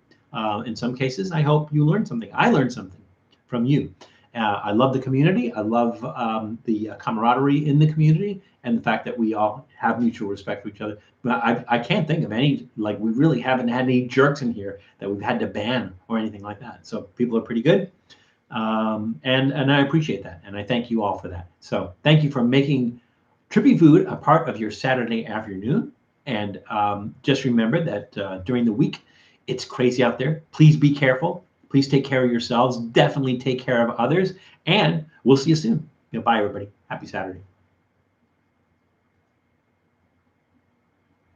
In some cases, I hope you learn something. I learned something from you. I love the community. I love the camaraderie in the community, and the fact that we all have mutual respect for each other. But I can't think of any, like, we really haven't had any jerks in here that we've had to ban or anything like that. So people are pretty good. And I appreciate that, and I thank you all for that. So thank you for making Trippy food a part of your Saturday afternoon. And just remember that during the week, it's crazy out there. Please be careful. Please take care of yourselves. Definitely take care of others. And we'll see you soon. Bye, everybody. Happy Saturday.